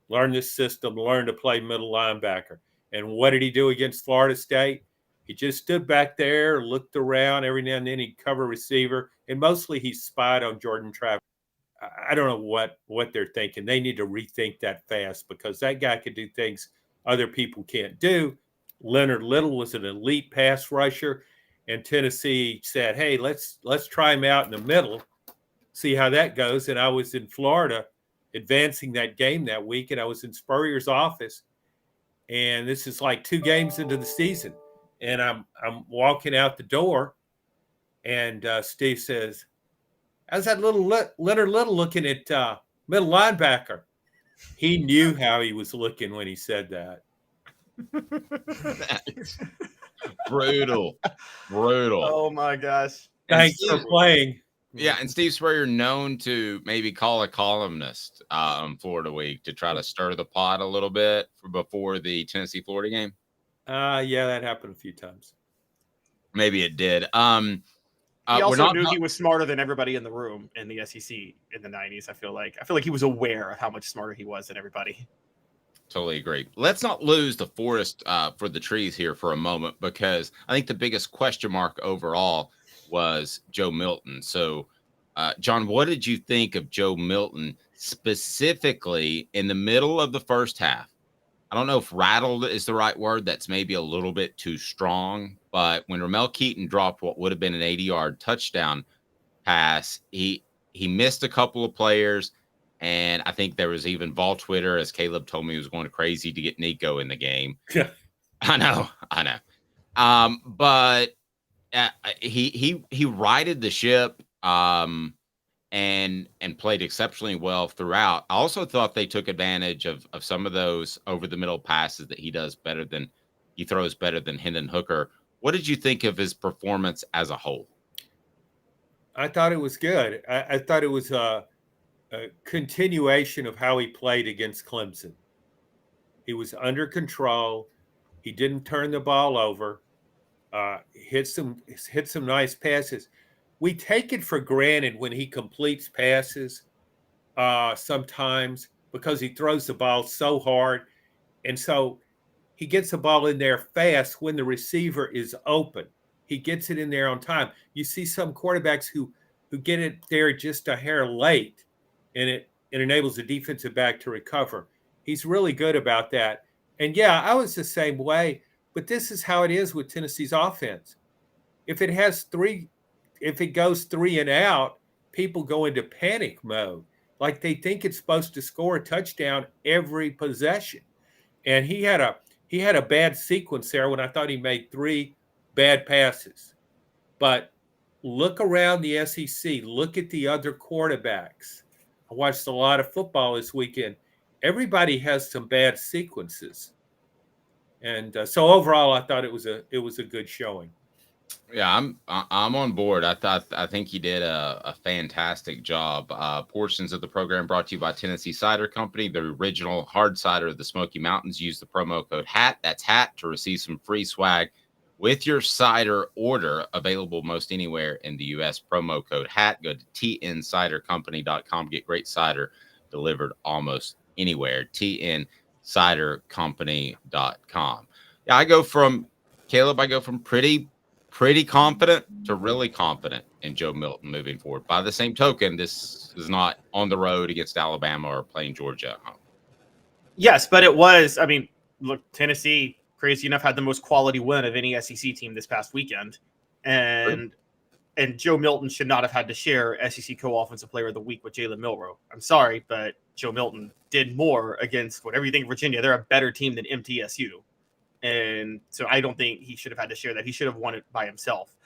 Learn this system, learn to play middle linebacker. And what did he do against Florida State? He just stood back there, looked around. Every now and then he'd cover receiver. And mostly he spied on Jordan Travis. I don't know what they're thinking. They need to rethink that fast because that guy could do things other people can't do. Leonard Little was an elite pass rusher. And Tennessee said, hey, let's try him out in the middle, see how that goes. And I was in Florida advancing that game that week, and I was in Spurrier's office, and this is like 2 games into the season, and I'm walking out the door, and Steve says, how's that little Leonard Little looking at middle linebacker? He knew how he was looking when he said that. Brutal. Oh my gosh. Thanks for playing. Yeah, and Steve Spurrier known to maybe call a columnist on Florida Week to try to stir the pot a little bit before the Tennessee-Florida game. Yeah, that happened a few times. Maybe it did. He also knew he was smarter than everybody in the room in the SEC in the 90s. I feel like he was aware of how much smarter he was than everybody. Totally agree. Let's not lose the forest for the trees here for a moment, because I think the biggest question mark overall was Joe Milton. So, John, what did you think of Joe Milton specifically in the middle of the first half. I don't know if rattled is the right word. That's maybe a little bit too strong. But when Ramel Keaton dropped what would have been an 80-yard touchdown pass, he missed a couple of players. And I think there was even Vol Twitter, as Caleb told me, he was going crazy to get Nico in the game. Yeah. I know. But he righted the ship and played exceptionally well throughout. I also thought they took advantage of some of those over the middle passes that he throws better than Hendon Hooker. What did you think of his performance as a whole? I thought it was good. I thought it was a continuation of how he played against Clemson. He was under control. He didn't turn the ball over. Hit some nice passes. We take it for granted when he completes passes sometimes because he throws the ball so hard. And so he gets the ball in there fast when the receiver is open. He gets it in there on time. You see some quarterbacks who get it there just a hair late, and it enables the defensive back to recover. He's really good about that. And, yeah, I was the same way. But this is how it is with Tennessee's offense. If it goes 3 and out, people go into panic mode. Like they think it's supposed to score a touchdown every possession. And he had a bad sequence there when I thought he made 3 bad passes. But look around the SEC. Look at the other quarterbacks. I watched a lot of football this weekend. Everybody has some bad sequences. And so overall, I thought it was a good showing. Yeah, I'm on board. I think he did a fantastic job. Portions of the program brought to you by Tennessee Cider Company, the original hard cider of the Smoky Mountains. Use the promo code HAT. That's HAT to receive some free swag with your cider order. Available most anywhere in the U.S. Promo code HAT. Go to tncidercompany.com. Get great cider delivered almost anywhere. tncidercompany.com. Yeah, I go from pretty confident to really confident in Joe Milton moving forward. By the same token, this is not on the road against Alabama or playing Georgia at home. Yes, but it was. I mean, look, Tennessee, crazy enough, had the most quality win of any SEC team this past weekend, and Joe Milton should not have had to share SEC Co-Offensive Player of the Week with Jalen Milroe. I'm sorry, but Joe Milton did more against whatever you think of Virginia. They're a better team than MTSU. And so I don't think he should have had to share that. He should have won it by himself.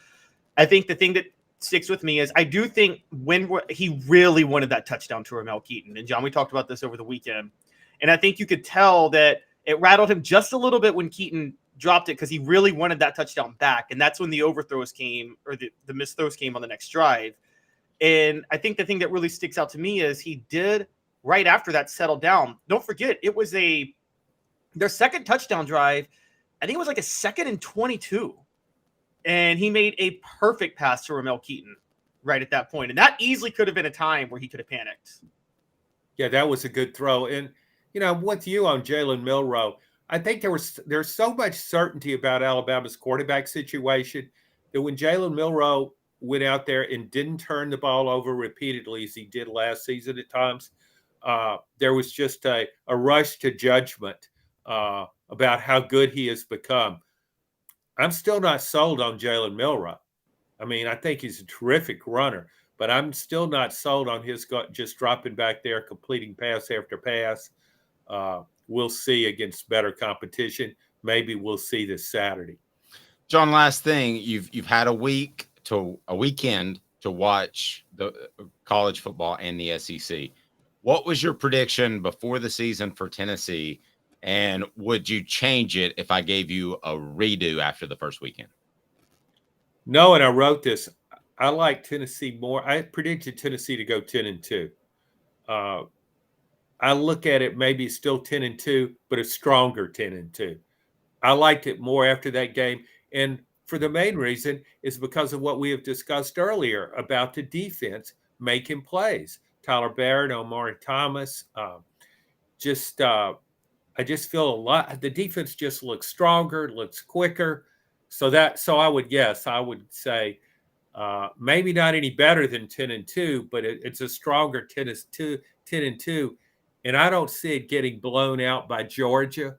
I think the thing that sticks with me is I do think when he really wanted that touchdown to Ramel Keaton. And, John, we talked about this over the weekend. And I think you could tell that it rattled him just a little bit when Keaton dropped it because he really wanted that touchdown back. And that's when the overthrows came, or the missed throws came on the next drive. And I think the thing that really sticks out to me is he did, right after that, settle down. Don't forget, it was their second touchdown drive. I think it was like a 2nd and 22. And he made a perfect pass to Ramel Keaton right at that point. And that easily could have been a time where he could have panicked. Yeah, that was a good throw. And, I'm with you on Jalen Milroe. I think there's so much certainty about Alabama's quarterback situation that when Jalen Milroe went out there and didn't turn the ball over repeatedly as he did last season at times, there was just a rush to judgment about how good he has become. I'm still not sold on Jalen Milroe. I mean, I think he's a terrific runner, but I'm still not sold on his just dropping back there, completing pass after pass. We'll see against better competition. Maybe we'll see this Saturday. John, last thing, you've had a weekend to watch the college football and the SEC. What was your prediction before the season for Tennessee? And would you change it if I gave you a redo after the first weekend? No, and I wrote this. I like Tennessee more. I predicted Tennessee to go 10-2. I look at it maybe still 10-2, but a stronger 10-2. I liked it more after that game. And for the main reason is because of what we have discussed earlier about the defense making plays. Tyler Barrett, Omari Thomas, I just feel the defense just looks stronger, looks quicker. So I would say maybe not any better than 10-2, but it's a stronger 10-2, and I don't see it getting blown out by Georgia.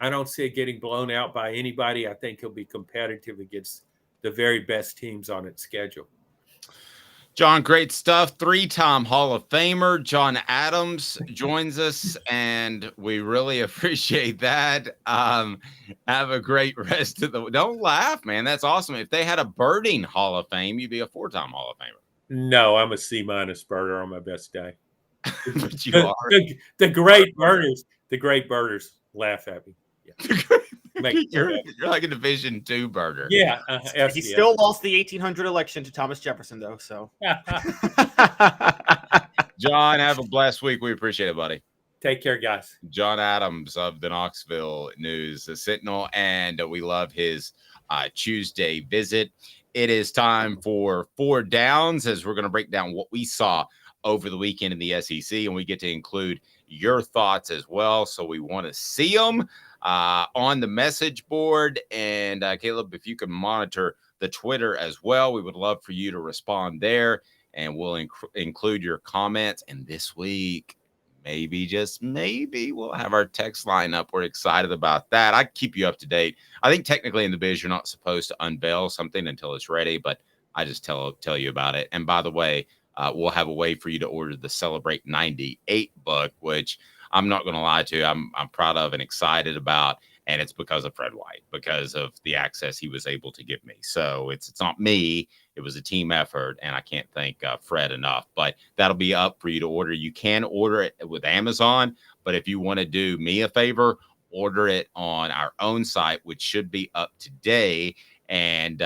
I don't see it getting blown out by anybody. I think he'll be competitive against the very best teams on its schedule. John, great stuff. 3-time Hall of Famer John Adams joins us, and we really appreciate that. Have a great rest of the. Don't laugh, man. That's awesome. If they had a birding Hall of Fame, you'd be a 4-time Hall of Famer. No, I'm a C- birder on my best day. But you are the great birders. The great birders laugh at me. Yeah. You're like a Division II birder. Yeah, he still lost the 1800 election to Thomas Jefferson, though. So, John, have a blessed week. We appreciate it, buddy. Take care, guys. John Adams of the Knoxville News, the Sentinel, and we love his Tuesday visit. It is time for 4 Downs, as we're going to break down what we saw over the weekend in the SEC, and we get to include your thoughts as well. So we want to see them on the message board. And Caleb, if you can monitor the Twitter as well, we would love for you to respond there, and we'll include your comments. And this week, maybe, just maybe, we'll have our text line up. We're excited about that. I keep you up to date. I think technically in the biz, you're not supposed to unveil something until it's ready, but I just tell you about it. And by the way, we'll have a way for you to order the Celebrate 98 book, which I'm not going to lie to you, I'm proud of and excited about. And it's because of Fred White, because of the access he was able to give me. So it's not me. It was a team effort, and I can't thank Fred enough. But that'll be up for you to order. You can order it with Amazon, but if you want to do me a favor, order it on our own site, which should be up today. And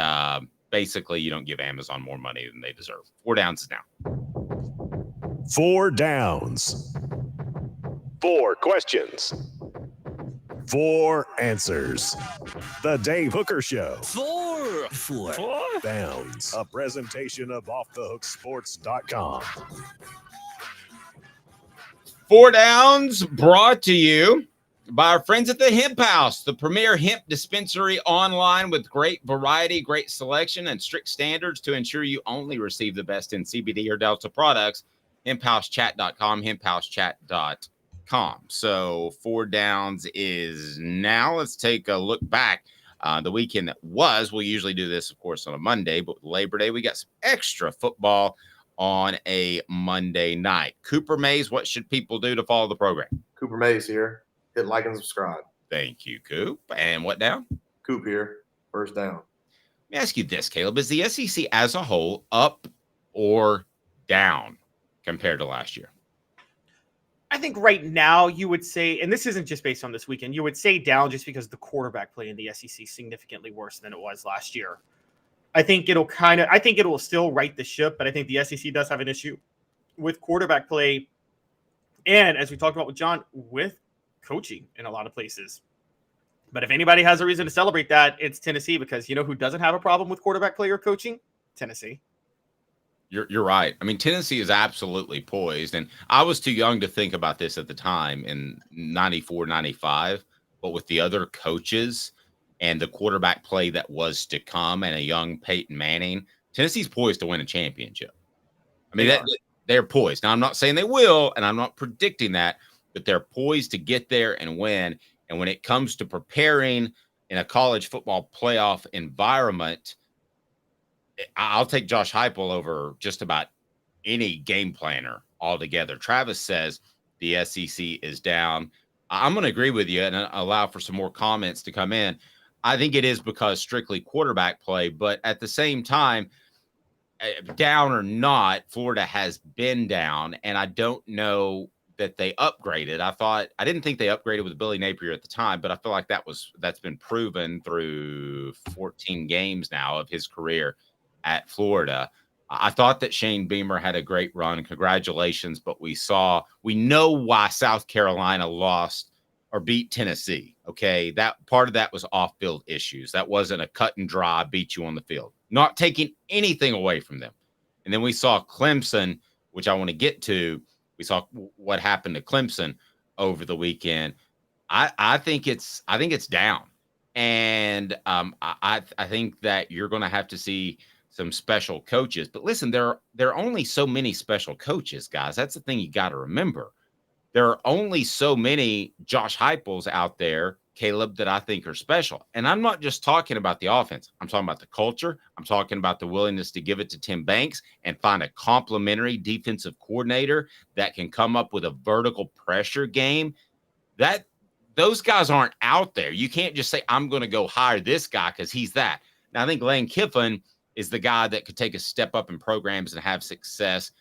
basically, you don't give Amazon more money than they deserve. 4 Downs is now. 4 Downs. 4 questions. 4 answers. The Dave Hooker Show. 4 Downs. A presentation of offthehooksports.com. 4 Downs brought to you by our friends at the Hemp House, the premier hemp dispensary online with great variety, great selection, and strict standards to ensure you only receive the best in CBD or Delta products. HempHouseChat.com, HempHouseChat.com. So 4 Downs is now. Let's take a look back. The weekend that was. We usually do this, of course, on a Monday, but with Labor Day, we got some extra football on a Monday night. Cooper Mays, what should people do to follow the program? Cooper Mays here. Hit like and subscribe. Thank you, Coop. And what down? Coop here. First down. Let me ask you this, Caleb. Is the SEC as a whole up or down compared to last year? I think right now you would say, and this isn't just based on this weekend, you would say down just because the quarterback play in the SEC is significantly worse than it was last year. I think it will still right the ship, but I think the SEC does have an issue with quarterback play. And as we talked about with John, with coaching in a lot of places. But if anybody has a reason to celebrate that, it's Tennessee, because you know who doesn't have a problem with quarterback play or coaching? Tennessee. You're right. I mean, Tennessee is absolutely poised. And I was too young to think about this at the time in 94, 95. But with the other coaches and the quarterback play that was to come and a young Peyton Manning, Tennessee's poised to win a championship. I mean, they're poised. Now, I'm not saying they will, and I'm not predicting that, but they're poised to get there and win. And when it comes to preparing in a college football playoff environment, I'll take Josh Heupel over just about any game planner altogether. Travis says the SEC is down. I'm going to agree with you and allow for some more comments to come in. I think it is because strictly quarterback play, but at the same time, down or not, Florida has been down, and I don't know that they upgraded. I didn't think they upgraded with Billy Napier at the time, but I feel like that's been proven through 14 games now of his career at Florida. I thought that Shane Beamer had a great run. Congratulations. But we know why South Carolina lost or beat Tennessee. Okay. That part of that was off-field issues. That wasn't a cut and dry beat you on the field, not taking anything away from them. And then we saw Clemson, which I want to get to. We saw what happened to Clemson over the weekend. I think it's down. And I think that you're going to have to see some special coaches. But listen, there are only so many special coaches, guys. That's the thing you got to remember. There are only so many Josh Heupels out there, Caleb, that I think are special. And I'm not just talking about the offense. I'm talking about the culture. I'm talking about the willingness to give it to Tim Banks and find a complementary defensive coordinator that can come up with a vertical pressure game. Those guys aren't out there. You can't just say, I'm going to go hire this guy because he's that. Now, I think Lane Kiffin is the guy that could take a step up in programs and have success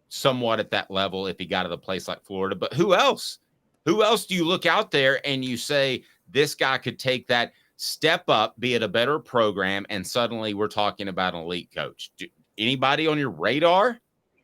somewhat at that level if he got to the place like Florida. But who else? Who else do you look out there and you say this guy could take that step up, be it a better program, and suddenly we're talking about an elite coach? Anybody on your radar?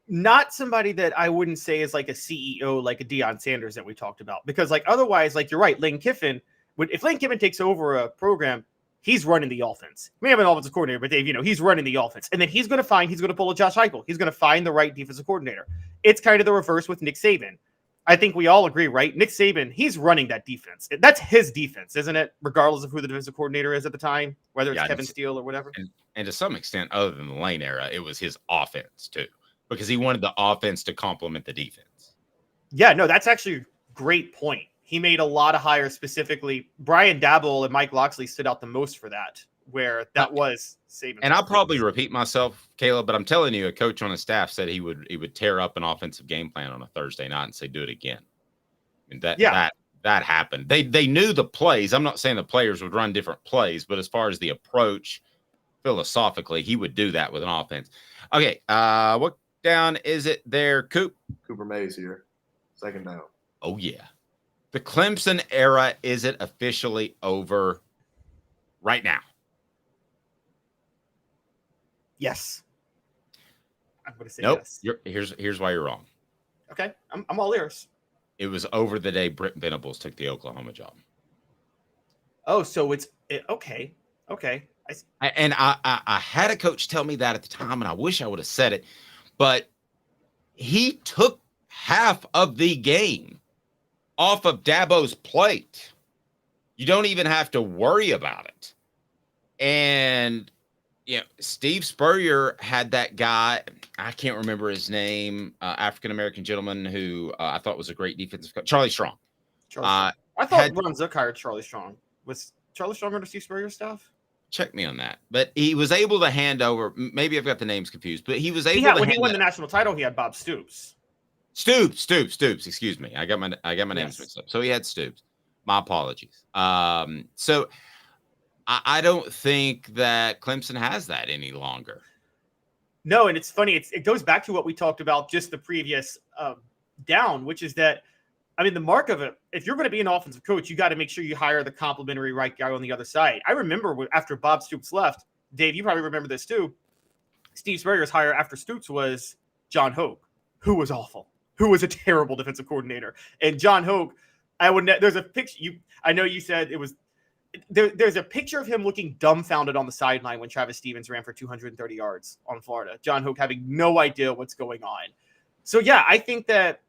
Not somebody that I wouldn't say is like a CEO, like a Deion Sanders that we talked about. Because like otherwise, like you're right, Lane Kiffin, if Lane Kiffin takes over a program, he's running the offense. We have an offensive coordinator, but Dave, he's running the offense. And then he's going to pull a Josh Heupel. He's going to find the right defensive coordinator. It's kind of the reverse with Nick Saban. I think we all agree, right? Nick Saban, he's running that defense. That's his defense, isn't it? Regardless of who the defensive coordinator is at the time, whether it's Kevin Steele or whatever. And to some extent, other than the Lane era, it was his offense too, because he wanted the offense to complement the defense. Yeah, no, that's actually a great point. He made a lot of hires specifically. Brian Dabble and Mike Locksley stood out the most for that, where that was Saban. And I'll probably repeat myself, Caleb, but I'm telling you, a coach on his staff said he would tear up an offensive game plan on a Thursday night and say, do it again. And that happened. They knew the plays. I'm not saying the players would run different plays, but as far as the approach, philosophically, he would do that with an offense. Okay, what down is it there, Coop? Cooper Mays here. Second down. Oh, yeah. The Clemson era, is it officially over right now? Yes. I'm going to say nope. Yes. Here's why you're wrong. Okay. I'm all ears. It was over the day Brent Venables took the Oklahoma job. Oh, so it's okay. Okay. I had a coach tell me that at the time, and I wish I would have said it, but he took half of the game off of Dabo's plate. You don't even have to worry about it. And Steve Spurrier had that guy, I can't remember his name, African-American gentleman who I thought was a great defensive coach, Charlie Strong. I thought Ron Zook hired Charlie Strong. Was Charlie Strong under Steve Spurrier's staff? Check me on that. But he was able to hand over, maybe I've got the names confused, but he was able to when he won the national title, he had Bob Stoops. Stoops, excuse me. I got my names mixed up. So he had Stoops. My apologies. So I don't think that Clemson has that any longer. No, and it's funny. It goes back to what we talked about just the previous down, which is that, I mean, the mark of it, if you're going to be an offensive coach, you got to make sure you hire the complimentary right guy on the other side. I remember after Bob Stoops left, Dave, you probably remember this too. Steve Spurrier's hire after Stoops was John Hoke, who was awful, who was a terrible defensive coordinator. And John Hoke, there's a picture. I know you said it was. There's a picture of him looking dumbfounded on the sideline when Travis Stevens ran for 230 yards on Florida. John Hoke having no idea what's going on. So, yeah, I think that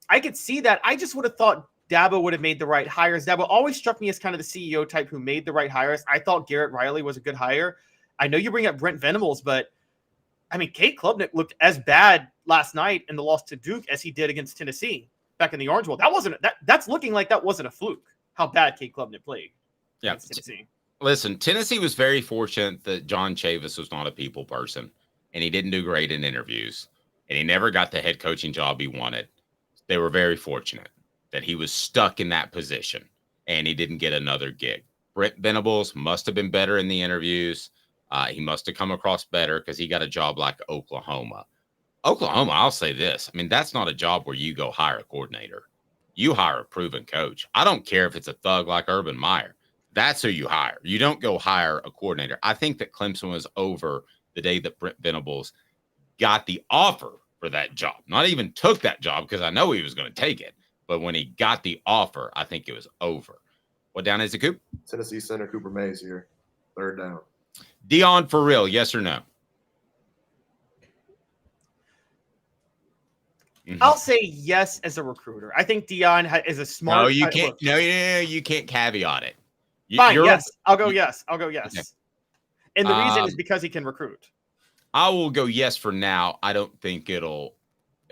I could see that. I just would have thought Dabo would have made the right hires. Dabo always struck me as kind of the CEO type who made the right hires. I thought Garrett Riley was a good hire. I know you bring up Brent Venables, but, I mean, Cade Klubnik looked as bad last night in the loss to Duke as he did against Tennessee back in the Orange Bowl. That's looking like that wasn't a fluke, how bad Cade Klubnik played. Yeah. Listen, Tennessee was very fortunate that John Chavis was not a people person, and he didn't do great in interviews, and he never got the head coaching job he wanted. They were very fortunate that he was stuck in that position, and he didn't get another gig. Brent Venables must have been better in the interviews. He must have come across better because he got a job like Oklahoma. I'll say this. I mean, that's not a job where you go hire a coordinator. You hire a proven coach. I don't care if it's a thug like Urban Meyer. That's who you hire. You don't go hire a coordinator. I think that Clemson was over the day that Brent Venables got the offer for that job. Not even took that job because I know he was going to take it. But when he got the offer, I think it was over. What down is it, Coop? Tennessee center Cooper Mays here. Third down. Dion for real, yes or no? I'll say yes as a recruiter. I think Dion is a smart. No, you can't. No, you can't caveat it. Fine, yes. I'll go yes. Okay. And the reason is because he can recruit. I will go yes for now. I don't think it'll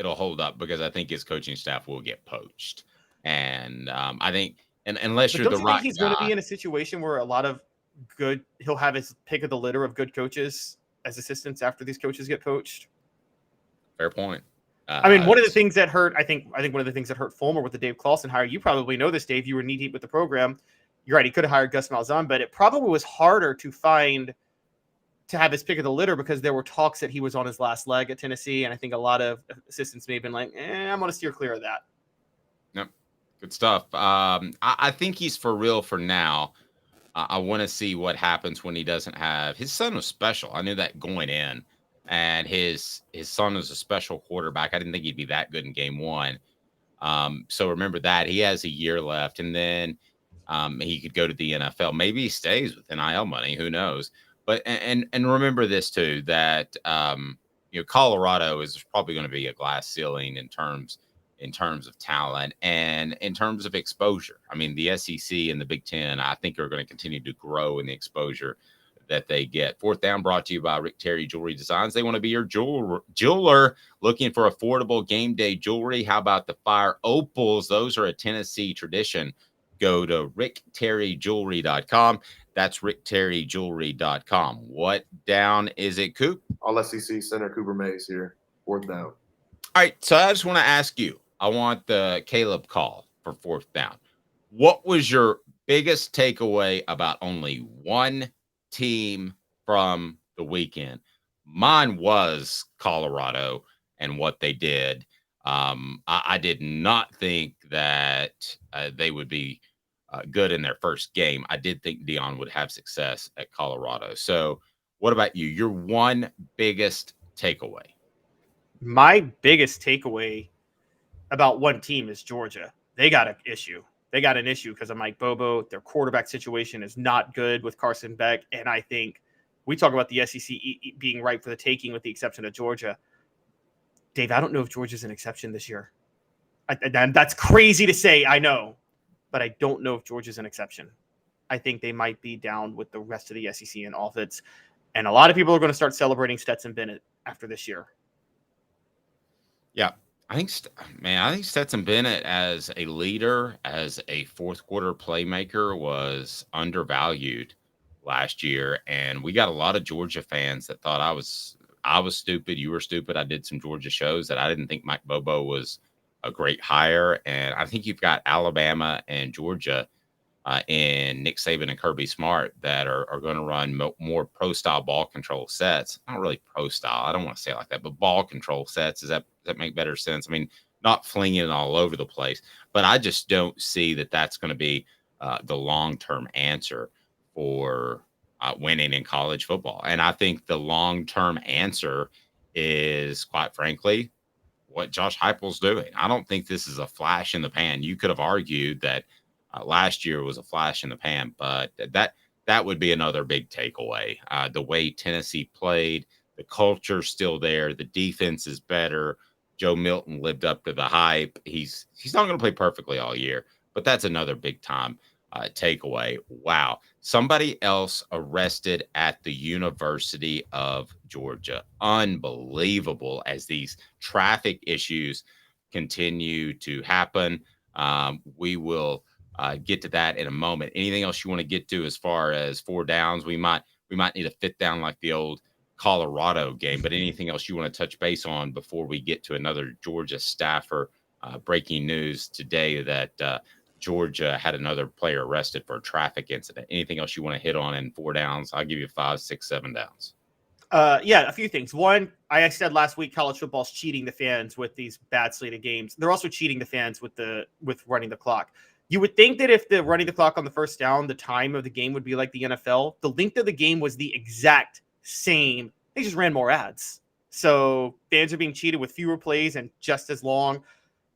hold up because I think his coaching staff will get poached. And I think, and unless But you're don't the you think right he's going to guy, be in a situation where a lot of he'll have his pick of the litter of good coaches as assistants after these coaches get poached? fair point. I mean, one of the things that hurt, I think one of the things that hurt Fulmer with the Dave Clawson hire, you probably know this, Dave, you were knee deep with the program. You're right. He could have hired Gus Malzahn, but it probably was harder to have his pick of the litter because there were talks that he was on his last leg at Tennessee. And I think a lot of assistants may have been like, I'm going to steer clear of that. Yep. Good stuff. I think he's for real for now. I want to see what happens when he doesn't have his son was special. I knew that going in, and his son was a special quarterback. I didn't think he'd be that good in game one. So remember that he has a year left, and then he could go to the NFL. Maybe he stays with NIL money. Who knows? But and remember this too, that Colorado is probably going to be a glass ceiling in terms of talent and in terms of exposure. I mean, the SEC and the Big Ten, I think, are going to continue to grow in the exposure that they get. Fourth Down brought to you by Rick Terry Jewelry Designs. They want to be your jeweler looking for affordable game day jewelry. How about the Fire Opals? Those are a Tennessee tradition. Go to rickterryjewelry.com. That's rickterryjewelry.com. What down is it, Coop? All SEC center Cooper Mays here. Fourth down. All right, so I just want to ask you. I want the Caleb call for fourth down. What was your biggest takeaway about only one team from the weekend? Mine was Colorado and what they did. I did not think that they would be good in their first game. I did think Deion would have success at Colorado. So what about you? Your one biggest takeaway? My biggest takeaway about one team is Georgia. They got an issue. They got an issue because of Mike Bobo. Their quarterback situation is not good with Carson Beck. And I think we talk about the SEC being ripe for the taking with the exception of Georgia. Dave, I don't know if Georgia's an exception this year. That's crazy to say, I know. But I don't know if Georgia's an exception. I think they might be down with the rest of the SEC in offense. And a lot of people are going to start celebrating Stetson Bennett after this year. Yeah. I think Stetson Bennett as a leader, as a fourth quarter playmaker was undervalued last year. And we got a lot of Georgia fans that thought I was stupid. You were stupid. I did some Georgia shows that I didn't think Mike Bobo was a great hire. And I think you've got Alabama and Georgia in Nick Saban and Kirby Smart that are going to run more pro style ball control sets. Not really pro style. I don't want to say it like that, but ball control sets. Does that make better sense? I mean, not flinging it all over the place, but I just don't see that that's going to be the long-term answer for winning in college football. And I think the long-term answer is, quite frankly, what Josh Heupel's doing. I don't think this is a flash in the pan. You could have argued that last year was a flash in the pan, but that would be another big takeaway. The way Tennessee played, the culture's still there. The defense is better. Joe Milton lived up to the hype. He's not going to play perfectly all year, but that's another big time takeaway. Wow. Somebody else arrested at the University of Georgia. Unbelievable as these traffic issues continue to happen. We will get to that in a moment. Anything else you want to get to as far as four downs? We might need a fit down like the old Colorado game, but anything else you want to touch base on before we get to another Georgia staffer? Breaking news today that Georgia had another player arrested for a traffic incident. Anything else you want to hit on in four downs? I'll give you 5, 6, 7 downs. Yeah, a few things. One, I said last week, college football's cheating the fans with these bad slated games. They're also cheating the fans with running the clock. You would think that if the running the clock on the first down, the time of the game would be like the NFL. The length of the game was the exact same. They just ran more ads. So fans are being cheated with fewer plays and just as long.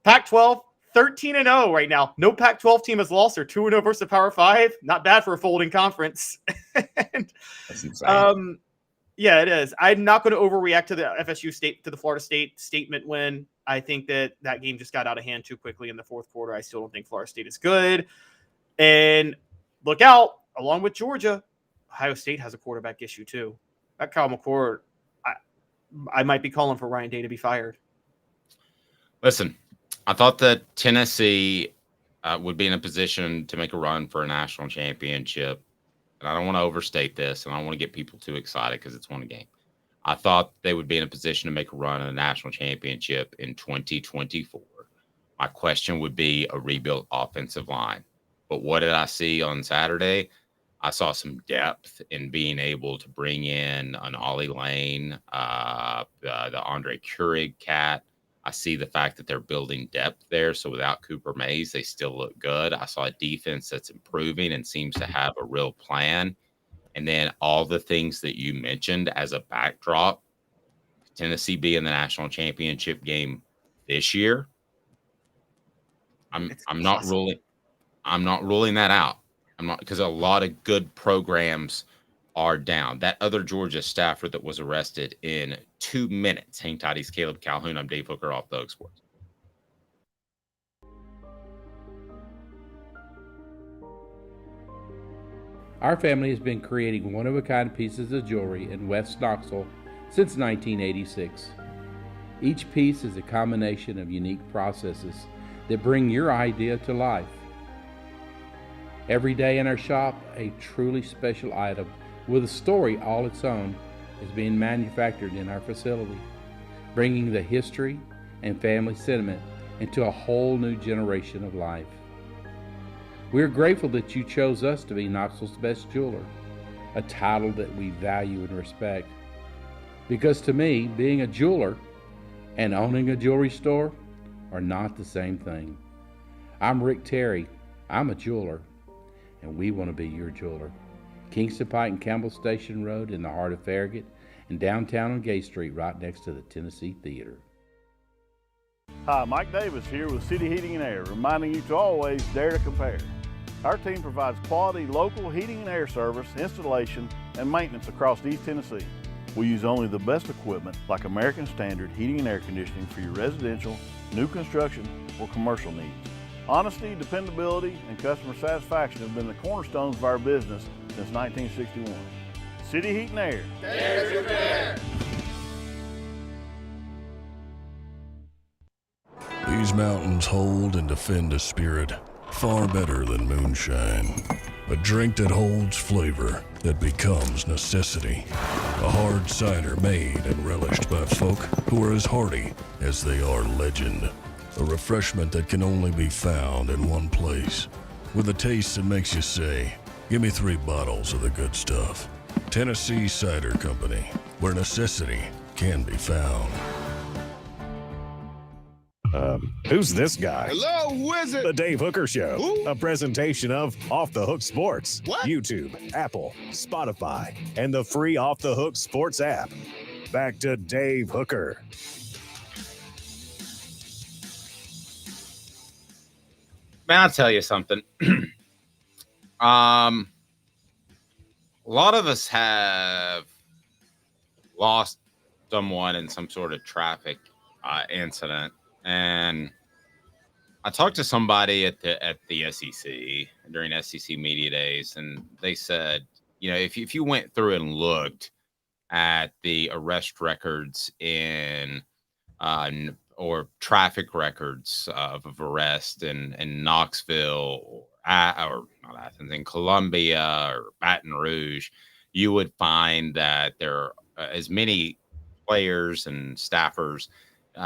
Pac-12, 13-0 right now. No Pac-12 team has lost. They're 2-0 versus the Power 5. Not bad for a folding conference. That's insane. Yeah, it is. I'm not going to overreact to the Florida State statement win. I think that game just got out of hand too quickly in the fourth quarter. I still don't think Florida State is good. And look out, along with Georgia, Ohio State has a quarterback issue too. That Kyle McCord, I might be calling for Ryan Day to be fired. Listen, I thought that Tennessee would be in a position to make a run for a national championship. And I don't want to overstate this, and I don't want to get people too excited because it's one game. I thought they would be in a position to make a run at a national championship in 2024. My question would be a rebuilt offensive line. But what did I see on Saturday? I saw some depth in being able to bring in an Ollie Lane, the Andre Keurig cat. I see the fact that they're building depth there. So without Cooper Mays, they still look good. I saw a defense that's improving and seems to have a real plan. And then all the things that you mentioned as a backdrop, Tennessee be in the national championship game this year. I'm not ruling that out. I'm not, because a lot of good programs are down. That other Georgia staffer that was arrested in 2 minutes. Hang tight, he's Caleb Calhoun. I'm Dave Hooker, off the Hook Sports. Our family has been creating one-of-a-kind pieces of jewelry in West Knoxville since 1986. Each piece is a combination of unique processes that bring your idea to life. Every day in our shop, a truly special item with a story all its own is being manufactured in our facility, bringing the history and family sentiment into a whole new generation of life. We're grateful that you chose us to be Knoxville's best jeweler, a title that we value and respect. Because to me, being a jeweler and owning a jewelry store are not the same thing. I'm Rick Terry. I'm a jeweler, and we want to be your jeweler. Kingston Pike and Campbell Station Road in the heart of Farragut, and downtown on Gay Street right next to the Tennessee Theater. Hi, Mike Davis here with City Heating and Air, reminding you to always dare to compare. Our team provides quality local heating and air service, installation, and maintenance across East Tennessee. We use only the best equipment like American Standard heating and air conditioning for your residential, new construction, or commercial needs. Honesty, dependability, and customer satisfaction have been the cornerstones of our business since 1961. City Heat and Air. Dare to compare. These mountains hold and defend a spirit far better than moonshine. A drink that holds flavor, that becomes necessity. A hard cider made and relished by folk who are as hearty as they are legend. A refreshment that can only be found in one place. With a taste that makes you say, give me 3 bottles of the good stuff. Tennessee Cider Company, where necessity can be found. Who's this guy? Hello, wizard. The Dave Hooker Show, Who? a presentation of Off the Hook Sports, What? YouTube, Apple, Spotify, and the free Off the Hook Sports app. Back to Dave Hooker. Man, I'll tell you something. A lot of us have lost someone in some sort of traffic incident. And I talked to somebody at the SEC during SEC Media Days, and they said, you know, if you went through and looked at the arrest records in or traffic records of arrest in Knoxville or not Athens, in Columbia or Baton Rouge, you would find that there are as many players and staffers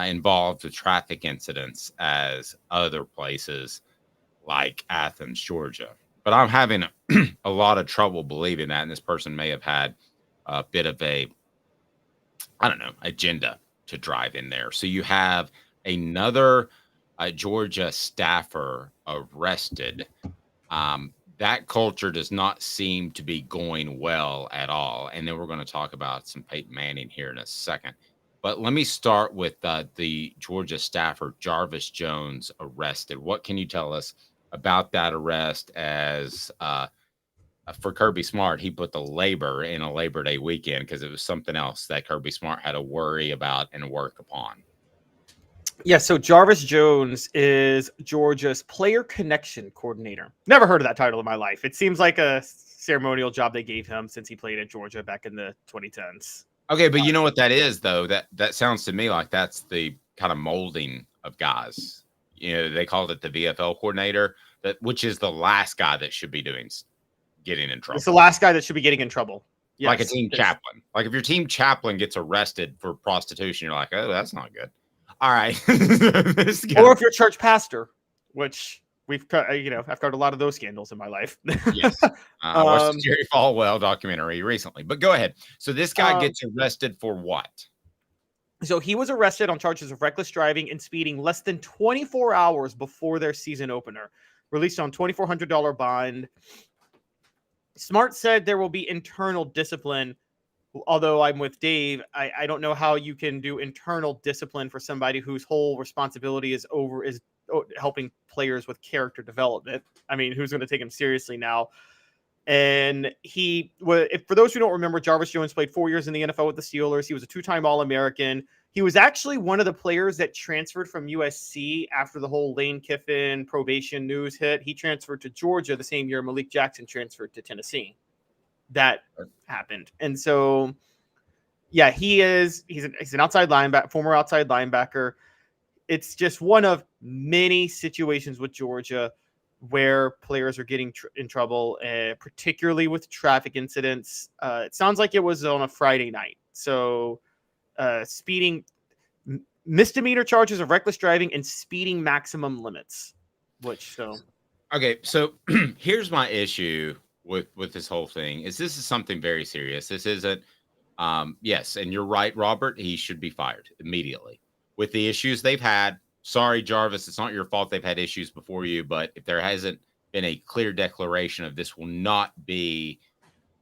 involved with traffic incidents as other places like Athens, Georgia. But I'm having a lot of trouble believing that, and this person may have had a bit of a, agenda to drive in there. So you have another Georgia staffer arrested. That culture does not seem to be going well at all. And then we're going to talk about some Peyton Manning here in a second. But let me start with the Georgia staffer, Jarvis Jones, arrested. What can you tell us about that arrest? As for Kirby Smart, he put the labor in a Labor Day weekend because it was something else that Kirby Smart had to worry about and work upon. Yeah, so Jarvis Jones is Georgia's player connection coordinator. Never heard of that title in my life. It seems like a ceremonial job they gave him since he played at Georgia back in the 2010s. Okay, but you know what that is, though? That sounds to me like that's the kind of molding of guys. They called it the VFL coordinator, which is the last guy that should be getting in trouble. It's the last guy that should be getting in trouble. Yes, like a team chaplain. Like if your team chaplain gets arrested for prostitution, you're like, oh, that's not good. All right. Or if you're a church pastor, which I've covered a lot of those scandals in my life. Yes. I watched the Jerry Falwell documentary recently, but go ahead. So this guy gets arrested for what? So he was arrested on charges of reckless driving and speeding less than 24 hours before their season opener, released on $2,400 bond. Smart said there will be internal discipline. Although I'm with Dave, I don't know how you can do internal discipline for somebody whose whole responsibility is helping players with character development. I mean, who's going to take him seriously now? And for those who don't remember, Jarvis Jones played 4 years in the NFL with the Steelers. He was a two-time All-American. He was actually one of the players that transferred from USC after the whole Lane Kiffin probation news hit. He transferred to Georgia the same year Malik Jackson transferred to Tennessee. That happened. And so, yeah, he's an outside linebacker, former outside linebacker. It's just one of many situations with Georgia where players are getting in trouble, particularly with traffic incidents. It sounds like it was on a Friday night. So speeding, misdemeanor charges of reckless driving and speeding maximum limits. Okay, so here's my issue with this whole thing is this is something very serious. This isn't, yes, and you're right, Robert, he should be fired immediately. With the issues they've had, sorry, Jarvis, it's not your fault they've had issues before you, but if there hasn't been a clear declaration of this will not be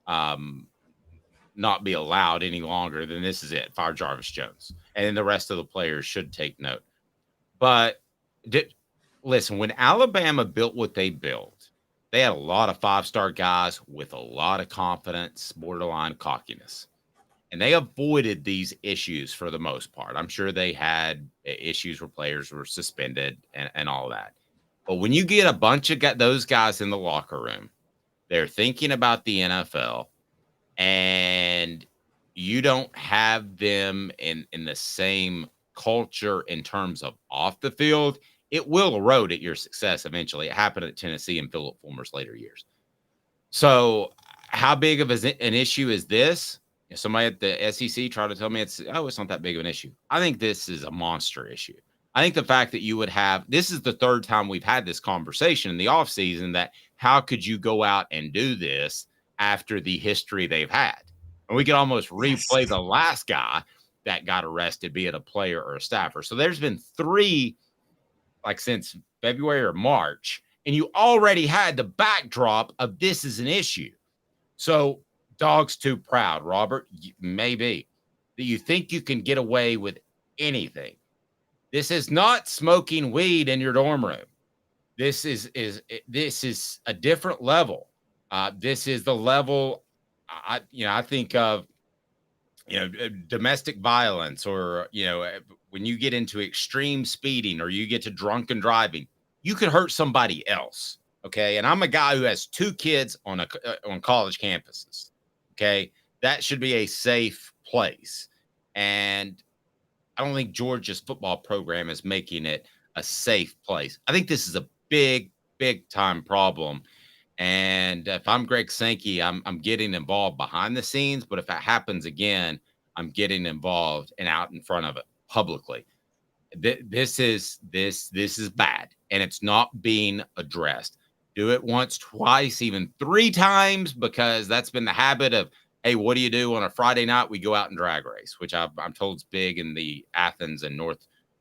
allowed any longer, then this is it. Fire Jarvis Jones. And then the rest of the players should take note. But listen, when Alabama built what they built, they had a lot of five-star guys with a lot of confidence, borderline cockiness. And they avoided these issues for the most part. I'm sure they had issues where players were suspended and all that. But when you get a bunch of those guys in the locker room, they're thinking about the NFL, and you don't have them in the same culture in terms of off the field, it will erode at your success eventually. It happened at Tennessee and Philip Fulmer's later years. So how big of an issue is this? Somebody at the SEC tried to tell me it's not that big of an issue. I think this is a monster issue. I think the fact that you would have, this is the third time we've had this conversation in the offseason that how could you go out and do this after the history they've had? And we could almost replay the last guy that got arrested, be it a player or a staffer. So there's been 3, like since February or March, and you already had the backdrop of this is an issue. So dog's too proud, Robert, maybe. Do you think you can get away with anything? This is not smoking weed in your dorm room. This is a different level. This is the level I think of, domestic violence, or, when you get into extreme speeding or you get to drunken driving, you could hurt somebody else. Okay. And I'm a guy who has 2 kids on college campuses. Okay. That should be a safe place. And I don't think Georgia's football program is making it a safe place. I think this is a big, big time problem. And if I'm Greg Sankey, I'm getting involved behind the scenes. But if it happens again, I'm getting involved and out in front of it publicly. This is bad, and it's not being addressed. Do it once, twice, even 3 times, because that's been the habit of, hey, what do you do on a Friday night? We go out and drag race, which I'm told is big in the Athens and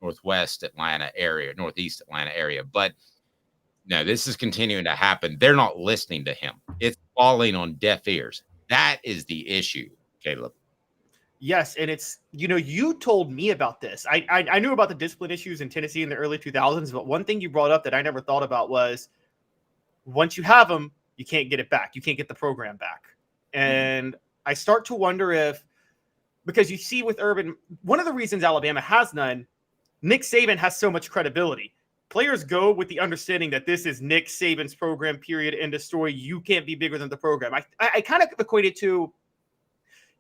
northwest Atlanta area, northeast Atlanta area. But no, this is continuing to happen. They're not listening to him. It's falling on deaf ears. That is the issue, Caleb. Yes, and it's, you told me about this. I knew about the discipline issues in Tennessee in the early 2000s, but one thing you brought up that I never thought about was once you have them, you can't get it back. You can't get the program back. And I start to wonder because you see with Urban, one of the reasons Alabama has none, Nick Saban has so much credibility. Players go with the understanding that this is Nick Saban's program, period, end of story. You can't be bigger than the program. I kind of equate it to,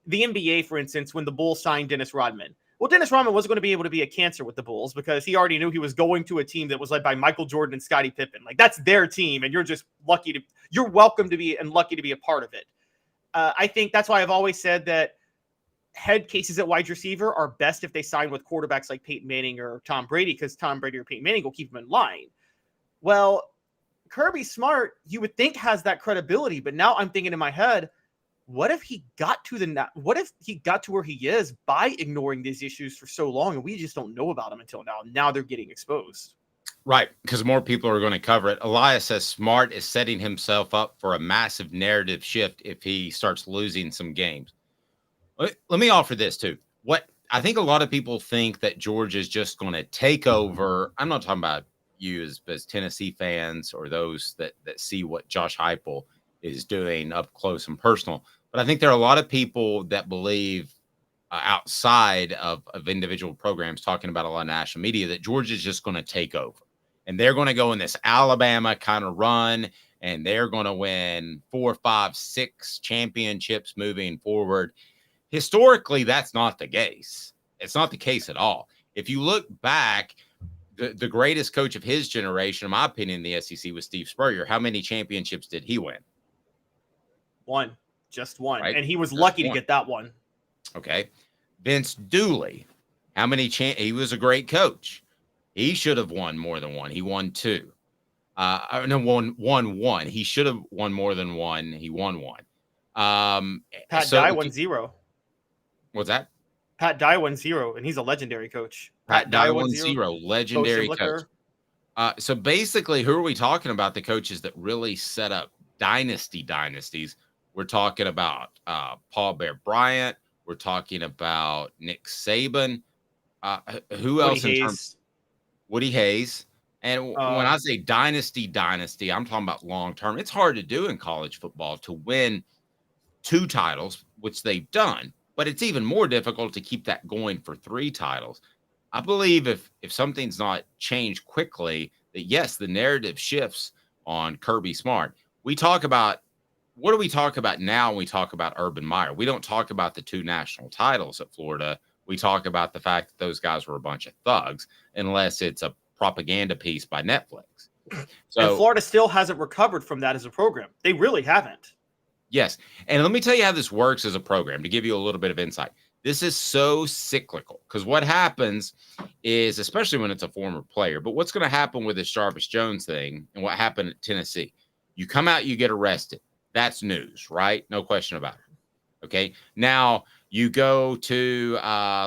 the NBA, for instance, when the Bulls signed Dennis Rodman. Well, Dennis Rodman wasn't going to be able to be a cancer with the Bulls because he already knew he was going to a team that was led by Michael Jordan and Scottie Pippen. Like, that's their team, and you're welcome to be and lucky to be a part of it. I think that's why I've always said that head cases at wide receiver are best if they sign with quarterbacks like Peyton Manning or Tom Brady, because Tom Brady or Peyton Manning will keep them in line. Well, Kirby Smart, you would think, has that credibility, but now I'm thinking in my head, what if he got to where he is by ignoring these issues for so long, and we just don't know about them until now? Now they're getting exposed. Right, because more people are going to cover it. Elias says Smart is setting himself up for a massive narrative shift if he starts losing some games. Let me offer this too. What I think a lot of people think that Georgia is just going to take over. I'm not talking about you as Tennessee fans or those that see what Josh Heupel is doing up close and personal. But I think there are a lot of people that believe outside of individual programs, talking about a lot of national media, that Georgia's just going to take over. And they're going to go in this Alabama kind of run, and they're going to win 4, 5, 6 championships moving forward. Historically, that's not the case. It's not the case at all. If you look back, the greatest coach of his generation, in my opinion, in the SEC was Steve Spurrier. How many championships did he win? One. Just one. Right? And he was lucky to get that one. Okay. Vince Dooley. How many he was a great coach. He should have won more than one. He won 2. Won one. He should have won more than one. He won 1. Pat Dye won 0. What's that? Pat Dye won 0, and he's a legendary coach. Pat Dye won 0, legendary coach. So basically, who are we talking about? The coaches that really set up dynasties. We're talking about Paul Bear Bryant. We're talking about Nick Saban. Who else in terms? Woody Hayes. And when I say dynasty, I'm talking about long term. It's hard to do in college football to win 2 titles, which they've done. But it's even more difficult to keep that going for 3 titles. I believe if something's not changed quickly, that yes, the narrative shifts on Kirby Smart. What do we talk about now when we talk about Urban Meyer? We don't talk about the 2 national titles at Florida. We talk about the fact that those guys were a bunch of thugs, unless it's a propaganda piece by Netflix. So, and Florida still hasn't recovered from that as a program. They really haven't. Yes. And let me tell you how this works as a program to give you a little bit of insight. This is so cyclical because what happens is, especially when it's a former player, but what's going to happen with this Jarvis Jones thing and what happened at Tennessee, you come out, you get arrested. That's news, right? No question about it. Okay. Now you go to,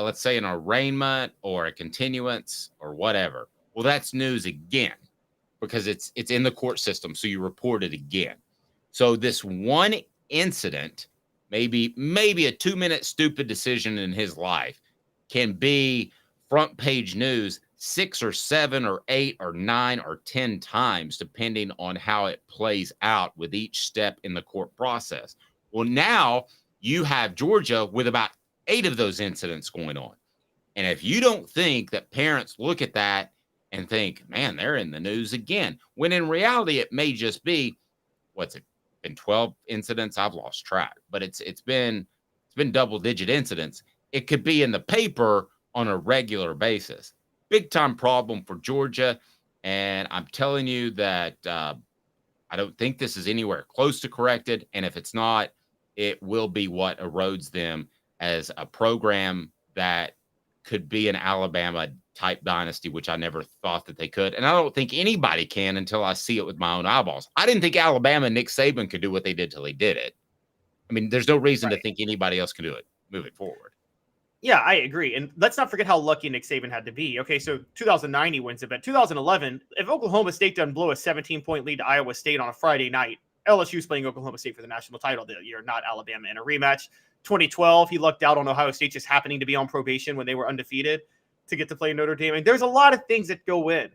let's say, an arraignment or a continuance or whatever. Well, that's news again because it's in the court system. So you report it again. So this one incident, maybe a 2-minute stupid decision in his life, can be front page news 6 or 7 or 8 or 9 or 10 times, depending on how it plays out with each step in the court process. Well, now you have Georgia with about 8 of those incidents going on. And if you don't think that parents look at that and think, man, they're in the news again, when in reality, it may just be, what's it been, 12 incidents? I've lost track, but it's been double-digit incidents. It could be in the paper on a regular basis. Big time problem for Georgia. And I'm telling you that I don't think this is anywhere close to corrected. And if it's not, it will be what erodes them as a program that could be an Alabama type dynasty, which I never thought that they could. And I don't think anybody can until I see it with my own eyeballs. I didn't think Alabama and Nick Saban could do what they did till they did it. I mean, there's no reason to think anybody else can do it moving forward. Yeah, I agree. And let's not forget how lucky Nick Saban had to be. Okay, so 2009 he wins it, but 2011, if Oklahoma State doesn't blow a 17-point lead to Iowa State on a Friday night, LSU's playing Oklahoma State for the national title that year, not Alabama in a rematch. 2012, he lucked out on Ohio State just happening to be on probation when they were undefeated to get to play Notre Dame. And there's a lot of things that go in.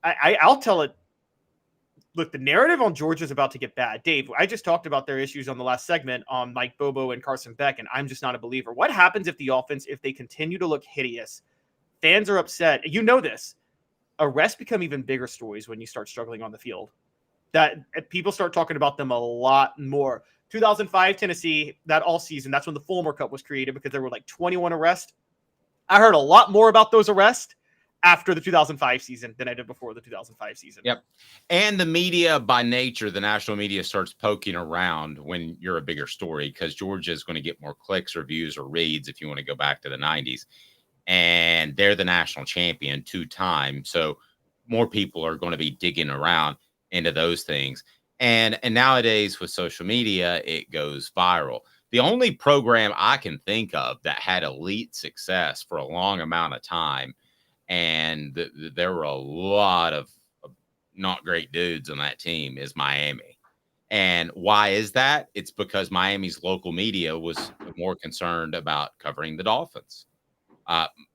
I'll tell it. Look, the narrative on Georgia is about to get bad. Dave, I just talked about their issues on the last segment on Mike Bobo and Carson Beck, and I'm just not a believer. What happens if the offense, if they continue to look hideous? Fans are upset. You know this. Arrests become even bigger stories when you start struggling on the field. that people start talking about them a lot more. 2005 Tennessee, that all season, that's when the Fulmer Cup was created because there were like 21 arrests. I heard a lot more about those arrests after the 2005 season than I did before the 2005 season. Yep. And the media by nature, the national media starts poking around when you're a bigger story because Georgia is going to get more clicks or views or reads if you want to go back to the 90s. And they're the national champion 2 times. So more people are going to be digging around into those things. And nowadays with social media, it goes viral. The only program I can think of that had elite success for a long amount of time, and there were a lot of not great dudes on that team, is Miami. And why is that? It's because Miami's local media was more concerned about covering the Dolphins.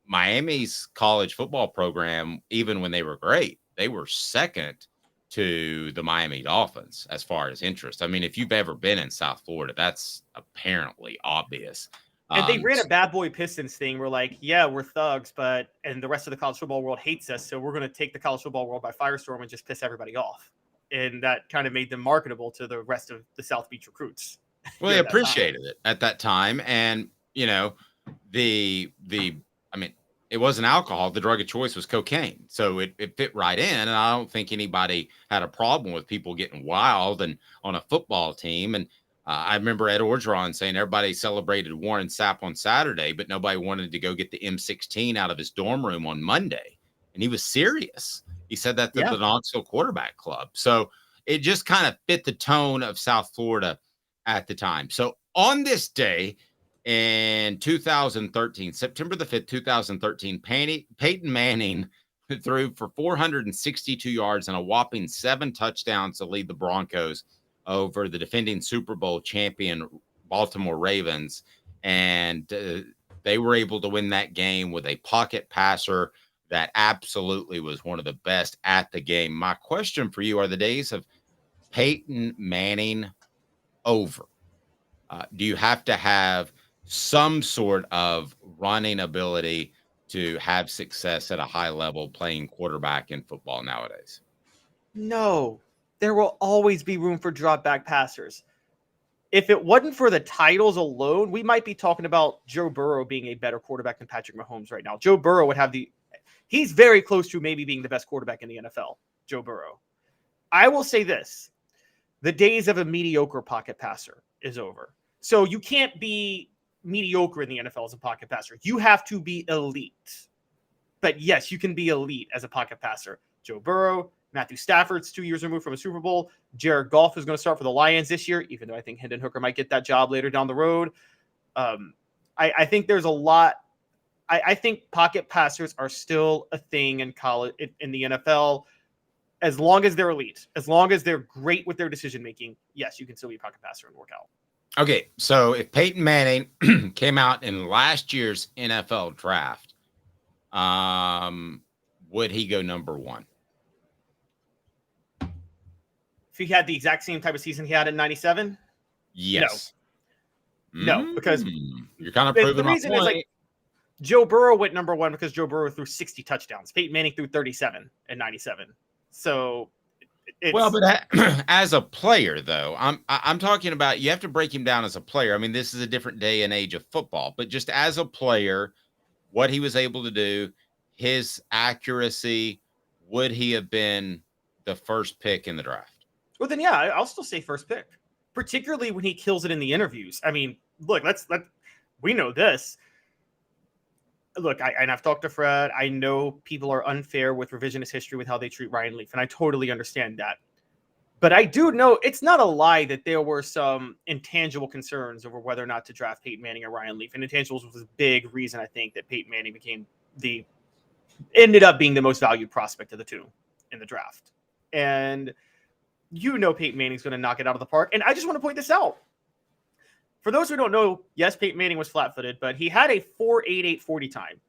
Miami's college football program, even when they were great, they were second to the Miami Dolphins as far as interest. I mean, if you've ever been in South Florida, that's apparently obvious. And they ran a bad boy Pistons thing. We're like, yeah, we're thugs, and the rest of the college football world hates us. So we're going to take the college football world by firestorm and just piss everybody off. And that kind of made them marketable to the rest of the South Beach recruits. Well, they appreciated it at that time. And, you know, it wasn't alcohol. The drug of choice was cocaine. So it fit right in. And I don't think anybody had a problem with people getting wild and on a football team. And I remember Ed Orgeron saying everybody celebrated Warren Sapp on Saturday, but nobody wanted to go get the M16 out of his dorm room on Monday. And he was serious. He said that to the Knoxville quarterback club. So it just kind of fit the tone of South Florida at the time. So on this day, in 2013, September the 5th, 2013, Peyton Manning threw for 462 yards and a whopping 7 touchdowns to lead the Broncos over the defending Super Bowl champion Baltimore Ravens. And they were able to win that game with a pocket passer that absolutely was one of the best at the game. My question for you, are the days of Peyton Manning over? Do you have to have some sort of running ability to have success at a high level playing quarterback in football nowadays? No, there will always be room for drop back passers. If it wasn't for the titles alone, we might be talking about Joe Burrow being a better quarterback than Patrick Mahomes right now. Joe Burrow would have he's very close to maybe being the best quarterback in the NFL, Joe Burrow. I will say this, the days of a mediocre pocket passer is over. So you can't be mediocre in the NFL as a pocket passer. You have to be elite. But yes, you can be elite as a pocket passer. Joe Burrow, Matthew Stafford's 2 years removed from a Super Bowl. Jared Goff is going to start for the Lions this year, even though I think Hendon Hooker might get that job later down the road. I think there's a lot. I think pocket passers are still a thing in college, in the NFL. As long as they're elite, as long as they're great with their decision making, yes, you can still be a pocket passer and work out. Okay, so if Peyton Manning came out in last year's NFL draft, would he go number 1? If he had the exact same type of season he had in 97? Yes. No, because you're kind of proving the reason my point. is like Joe Burrow went number 1 because Joe Burrow threw 60 touchdowns. Peyton Manning threw 37 in 97. So but as a player, though, I'm talking about, you have to break him down as a player. I mean, this is a different day and age of football, but just as a player, what he was able to do, his accuracy, would he have been the first pick in the draft? Well, then, yeah, I'll still say first pick, particularly when he kills it in the interviews. I mean, look, we know this. Look, I've talked to Fred. I know people are unfair with revisionist history with how they treat Ryan Leaf, and I totally understand that. But I do know it's not a lie that there were some intangible concerns over whether or not to draft Peyton Manning or Ryan Leaf. And intangibles was a big reason, I think, that Peyton Manning ended up being the most valued prospect of the two in the draft. And you know Peyton Manning's going to knock it out of the park. And I just want to point this out. For those who don't know, yes, Peyton Manning was flat-footed, but he had a 4.88 40 time.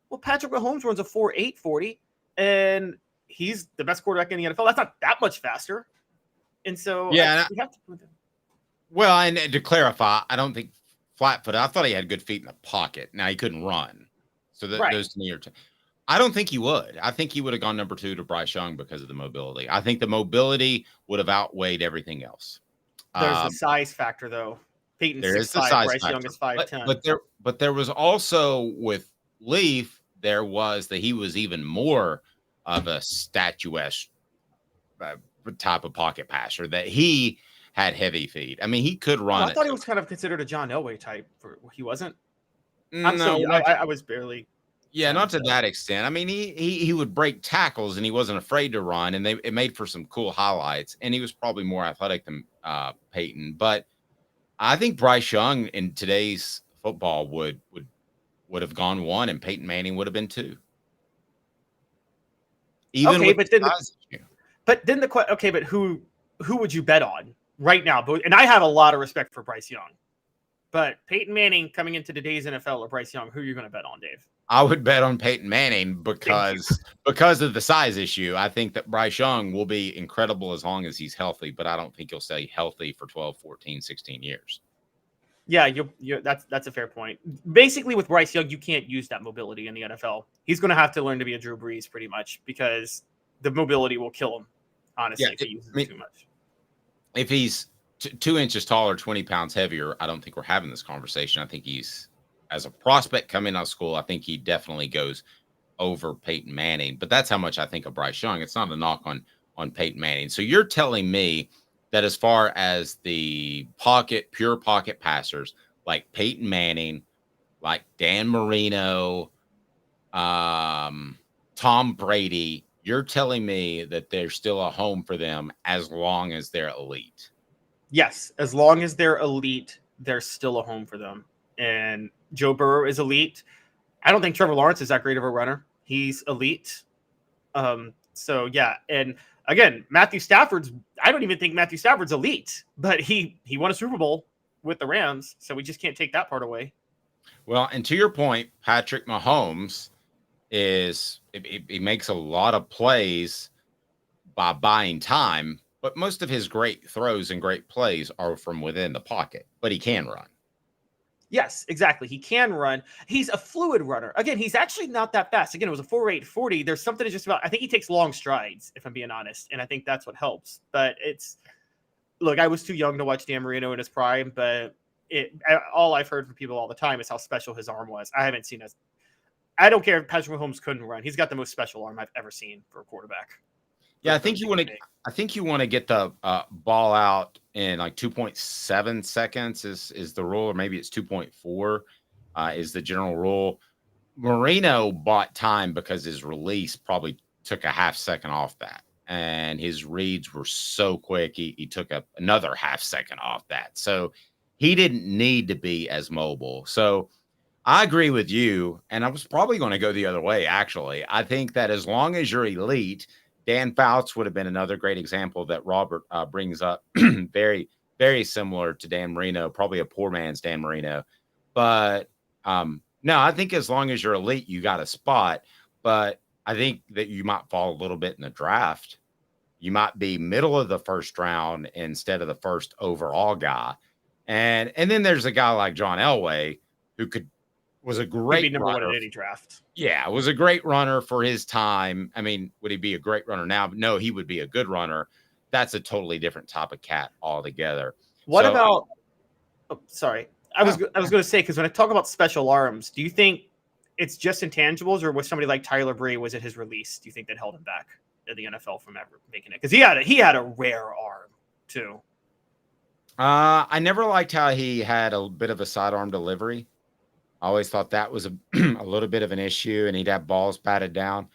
Well, Patrick Mahomes runs a 4.8 40, and he's the best quarterback in the NFL. That's not that much faster. And so, yeah. And to clarify, I don't think flat-footed. I thought he had good feet in the pocket. Now, he couldn't run. So those to me are I don't think he would. I think he would have gone number 2 to Bryce Young because of the mobility. I think the mobility would have outweighed everything else. There's the size factor, though. Peyton's There is the 6'5", size Bryce factor. Young is 5'10". But there was also with Leaf, there was that he was even more of a statuesque type of pocket passer, that he had heavy feet. I mean, he could run. I thought he was kind of considered a John Elway type. He wasn't. No, I was barely. Yeah, not to that extent. I mean, he would break tackles and he wasn't afraid to run, and it made for some cool highlights. And he was probably more athletic than Peyton. But I think Bryce Young in today's football would have gone 1, and Peyton Manning would have been 2. Even okay, with but who would you bet on right now? And I have a lot of respect for Bryce Young, but Peyton Manning coming into today's NFL or Bryce Young, who are you going to bet on, Dave? I would bet on Peyton Manning because of the size issue. I think that Bryce Young will be incredible as long as he's healthy, but I don't think he'll stay healthy for 12, 14, 16 years. Yeah, that's a fair point. Basically, with Bryce Young, you can't use that mobility in the NFL. He's going to have to learn to be a Drew Brees pretty much, because the mobility will kill him, honestly, if he uses it too much. If he's 2 inches taller, 20 pounds heavier, I don't think we're having this conversation. I think he's, as a prospect coming out of school, I think he definitely goes over Peyton Manning. But that's how much I think of Bryce Young. It's not a knock on Peyton Manning. So you're telling me that as far as the pure pocket passers, like Peyton Manning, like Dan Marino, Tom Brady, you're telling me that there's still a home for them as long as they're elite? Yes, as long as they're elite, there's still a home for them. And Joe Burrow is elite. I don't think Trevor Lawrence is that great of a runner. He's elite. So, yeah. And again, I don't even think Matthew Stafford's elite, but he won a Super Bowl with the Rams, so we just can't take that part away. Well, and to your point, Patrick Mahomes he makes a lot of plays by buying time, but most of his great throws and great plays are from within the pocket, but he can run. Yes, exactly. He can run. He's a fluid runner. Again, he's actually not that fast. Again, it was a 4.8 40. There's something just about, I think he takes long strides, if I'm being honest. And I think that's what helps. But look, I was too young to watch Dan Marino in his prime, but all I've heard from people all the time is how special his arm was. I haven't seen I don't care if Patrick Mahomes couldn't run. He's got the most special arm I've ever seen for a quarterback. Yeah, I think you want to get the ball out in like 2.7 seconds is the rule, or maybe it's 2.4 is the general rule. Marino bought time because his release probably took a half second off that, and his reads were so quick he took another half second off that. So he didn't need to be as mobile. So I agree with you, and I was probably going to go the other way, actually. I think that as long as you're elite, Dan Fouts would have been another great example that Robert brings up. Very, very similar to Dan Marino, probably a poor man's Dan Marino. But no, I think as long as you're elite, you got a spot. But I think that you might fall a little bit in the draft. You might be middle of the first round instead of the first overall guy. And then there's a guy like John Elway who was a great number runner. 1 in any draft. Yeah, was a great runner for his time. I mean, would he be a great runner now? No, he would be a good runner. That's a totally different type of cat altogether. What about? Oh, sorry, I was going to say, because when I talk about special arms, do you think it's just intangibles, or was somebody like Tyler Bree, was it his release? Do you think that held him back in the NFL from ever making it? Because he had a rare arm too. I never liked how he had a bit of a sidearm delivery. I always thought that was a little bit of an issue, and he'd have balls batted down.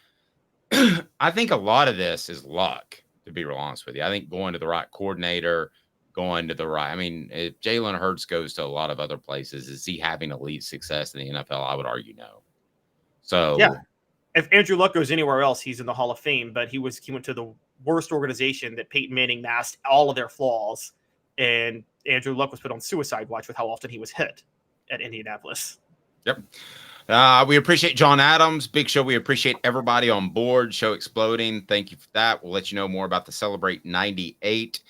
I think a lot of this is luck, to be real honest with you. I think going to the right coordinator, I mean, if Jalen Hurts goes to a lot of other places, is he having elite success in the NFL? I would argue no. So yeah, if Andrew Luck goes anywhere else, he's in the Hall of Fame, but he went to the worst organization that Peyton Manning masked all of their flaws, and Andrew Luck was put on suicide watch with how often he was hit at Indianapolis. Yep. We appreciate John Adams. Big show. We appreciate everybody on board. Show exploding. Thank you for that. We'll let you know more about the Celebrate 98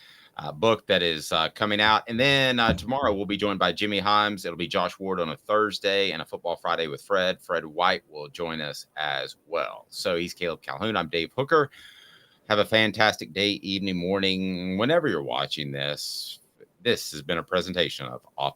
book that is coming out. And then tomorrow we'll be joined by Jimmy Himes. It'll be Josh Ward on a Thursday and a Football Friday with Fred. Fred White will join us as well. So he's Caleb Calhoun. I'm Dave Hooker. Have a fantastic day, evening, morning, whenever you're watching this. This has been a presentation of Off the